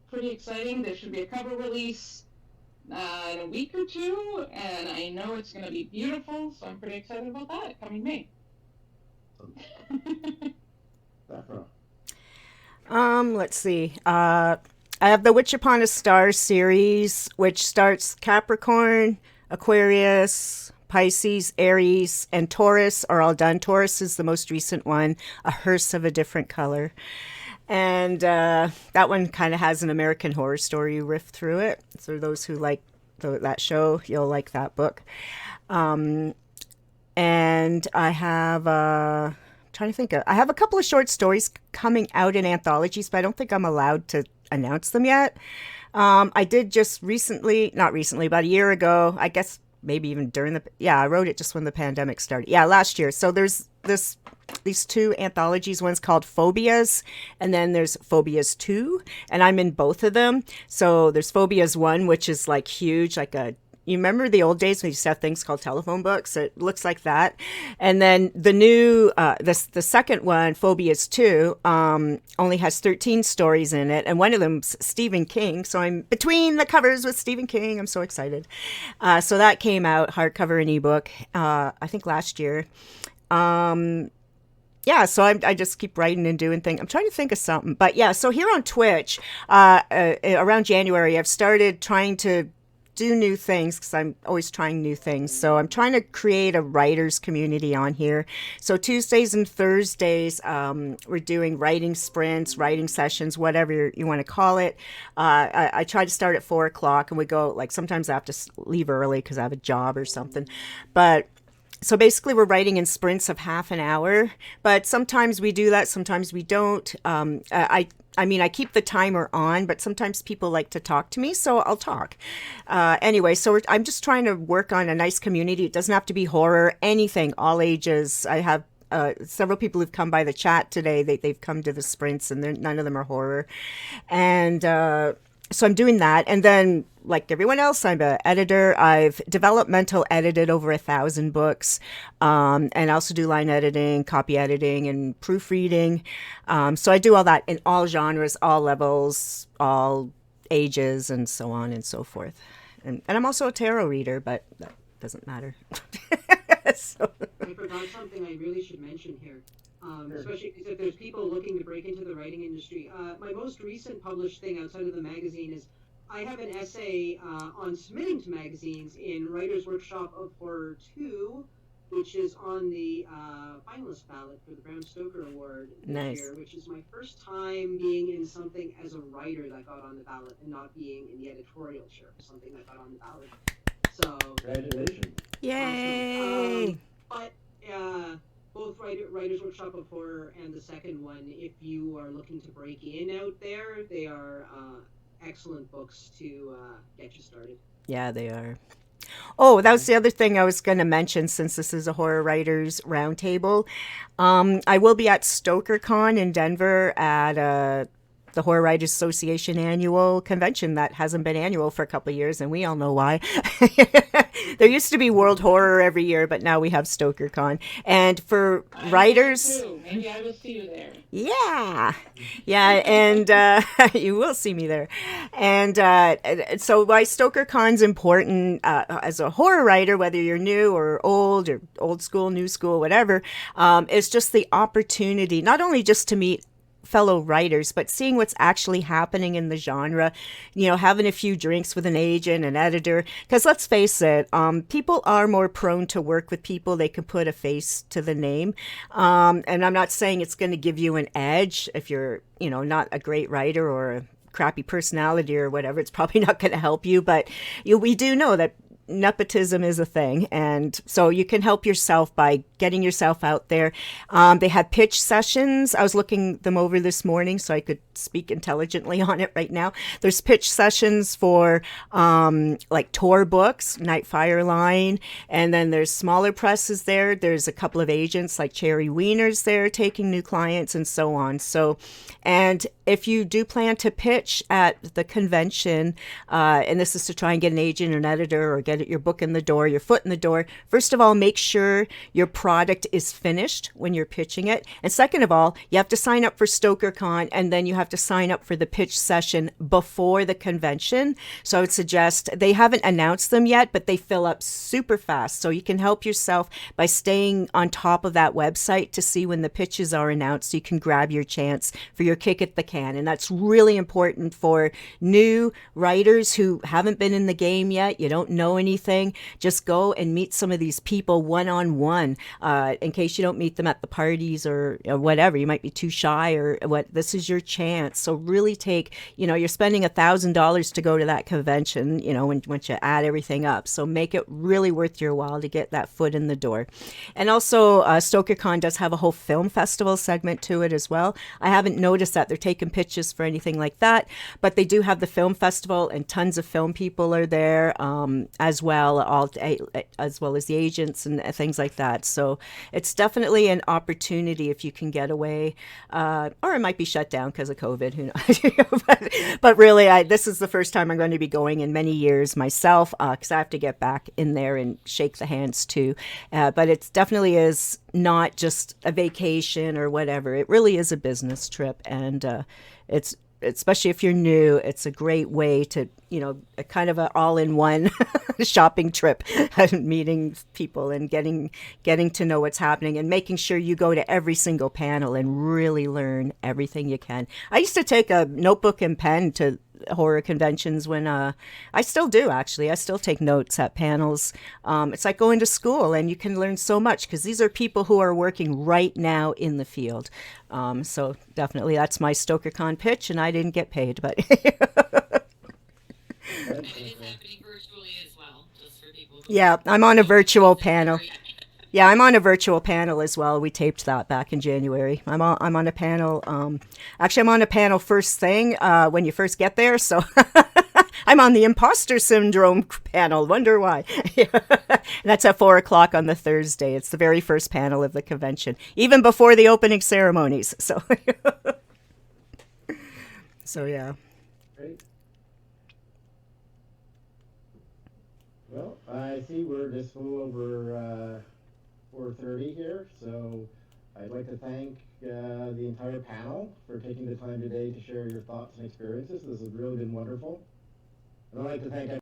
pretty exciting. There should be a cover release in a week or two, and I know it's going to be beautiful, so I'm pretty excited about that coming May. Sèphera. Let's see. I have the Witch Upon a Star series, which starts Capricorn, Aquarius, Pisces, Aries, and Taurus are all done. Taurus is the most recent one, a hearse of a different color. And that one kind of has an American Horror Story riff through it. So those who like that show, you'll like that book. And I have, trying to think, I have a couple of short stories coming out in anthologies, but I don't think I'm allowed to announce them yet. I did just not recently, about a year ago, I guess maybe even during I wrote it just when the pandemic started. Yeah, last year. So there's these two anthologies. One's called Phobias, and then there's Phobias 2, and I'm in both of them. So there's Phobias 1, which is like huge, you remember the old days when you used to have things called telephone books? It looks like that. And then the new, the second one, Phobias 2, only has 13 stories in it. And one of them's Stephen King. So I'm between the covers with Stephen King. I'm so excited. So that came out, hardcover and ebook, I think last year. Yeah, so I just keep writing and doing things. I'm trying to think of something. But yeah, so here on Twitch, around January, I've started trying to do new things because I'm always trying new things. So I'm trying to create a writers community on here. So Tuesdays and Thursdays, we're doing writing sprints, writing sessions, whatever you want to call it. I try to start at 4:00 and we go, sometimes I have to leave early because I have a job or something. But so basically we're writing in sprints of half an hour, but sometimes we do that, sometimes we don't. I keep the timer on, but sometimes people like to talk to me, so I'll talk. Anyway, so I'm just trying to work on a nice community. It doesn't have to be horror, anything, all ages. I have several people who've come by the chat today. They've come to the sprints, and none of them are horror. And so I'm doing that. And then, like everyone else, I'm an editor. I've developmental edited over 1,000 books. And I also do line editing, copy editing, and proofreading. So I do all that in all genres, all levels, all ages, and so on and so forth. And I'm also a tarot reader, but that doesn't matter. I forgot something I really should mention here. Especially if there's people looking to break into the writing industry. My most recent published thing outside of the magazine is I have an essay on submitting to magazines in Writer's Workshop of Horror 2, which is on the finalist ballot for the Bram Stoker Award this year, which is my first time being in something as a writer that got on the ballot and not being in the editorial chair for something that got on the ballot. So Congratulations. Yay! But both Writer's Workshop of Horror and the second one, if you are looking to break in out there, they are excellent books to get you started. Yeah, they are. Oh, that was the other thing I was going to mention since this is a horror writers roundtable. I will be at StokerCon in Denver at the Horror Writers Association annual convention that hasn't been annual for a couple of years, and we all know why. There used to be World Horror every year, but now we have StokerCon. And for writers... Maybe I will see you there. Yeah, and you will see me there. And so why StokerCon's important as a horror writer, whether you're new or old school, new school, whatever, is just the opportunity, not only just to meet fellow writers, but seeing what's actually happening in the genre, having a few drinks with an agent, an editor, because let's face it, people are more prone to work with people they can put a face to the name. And I'm not saying it's going to give you an edge if you're, not a great writer or a crappy personality or whatever. It's probably not going to help you, but we do know that nepotism is a thing, and so you can help yourself by getting yourself out there. They had pitch sessions. I was looking them over this morning so I could speak intelligently on it right now. There's pitch sessions for like tour books, Night Fire Line, and then there's smaller presses there. There's a couple of agents like Cherry Wiener's there taking new clients and so on. So, and if you do plan to pitch at the convention, and this is to try and get an agent or an editor or get your book in the door, your foot in the door, first of all, make sure your product is finished when you're pitching it. And second of all, you have to sign up for StokerCon, and then you have to sign up for the pitch session before the convention. So I would suggest, they haven't announced them yet, but they fill up super fast. So you can help yourself by staying on top of that website to see when the pitches are announced, so you can grab your chance for your kick at the can. And that's really important for new writers who haven't been in the game yet. You don't know anything. Just go and meet some of these people one-on-one, in case you don't meet them at the parties or whatever. You might be too shy or what. This is your chance. So really take, you're spending $1,000 to go to that convention, once you add everything up. So make it really worth your while to get that foot in the door. And also, StokerCon does have a whole film festival segment to it as well. I haven't noticed that they're taking pitches for anything like that, but they do have the film festival, and tons of film people are there as well, as well as the agents and things like that. So it's definitely an opportunity if you can get away, or it might be shut down because of COVID, who knows. but really, this is the first time I'm going to be going in many years myself, because I have to get back in there and shake the hands too. But it definitely is not just a vacation or whatever. It really is a business trip, and it's, especially if you're new, it's a great way to, a kind of an all-in-one shopping trip, meeting people and getting to know what's happening, and making sure you go to every single panel and really learn everything you can. I used to take a notebook and pen to horror conventions when I still do, actually. I still take notes at panels. It's like going to school, and you can learn so much because these are people who are working right now in the field. So definitely that's my StokerCon pitch, and I didn't get paid, but And it is happening virtually as well, just for people who... Yeah, I'm on a virtual panel. Yeah, I'm on a virtual panel as well. We taped that back in January. I'm on a panel. Actually, I'm on a panel first thing when you first get there. So I'm on the imposter syndrome panel. Wonder why? That's at 4:00 on the Thursday. It's the very first panel of the convention, even before the opening ceremonies. So, so yeah. Great. Well, I see we're just a little over 4:30 here, so I'd like to thank the entire panel for taking the time today to share your thoughts and experiences. This has really been wonderful. And I'd like to thank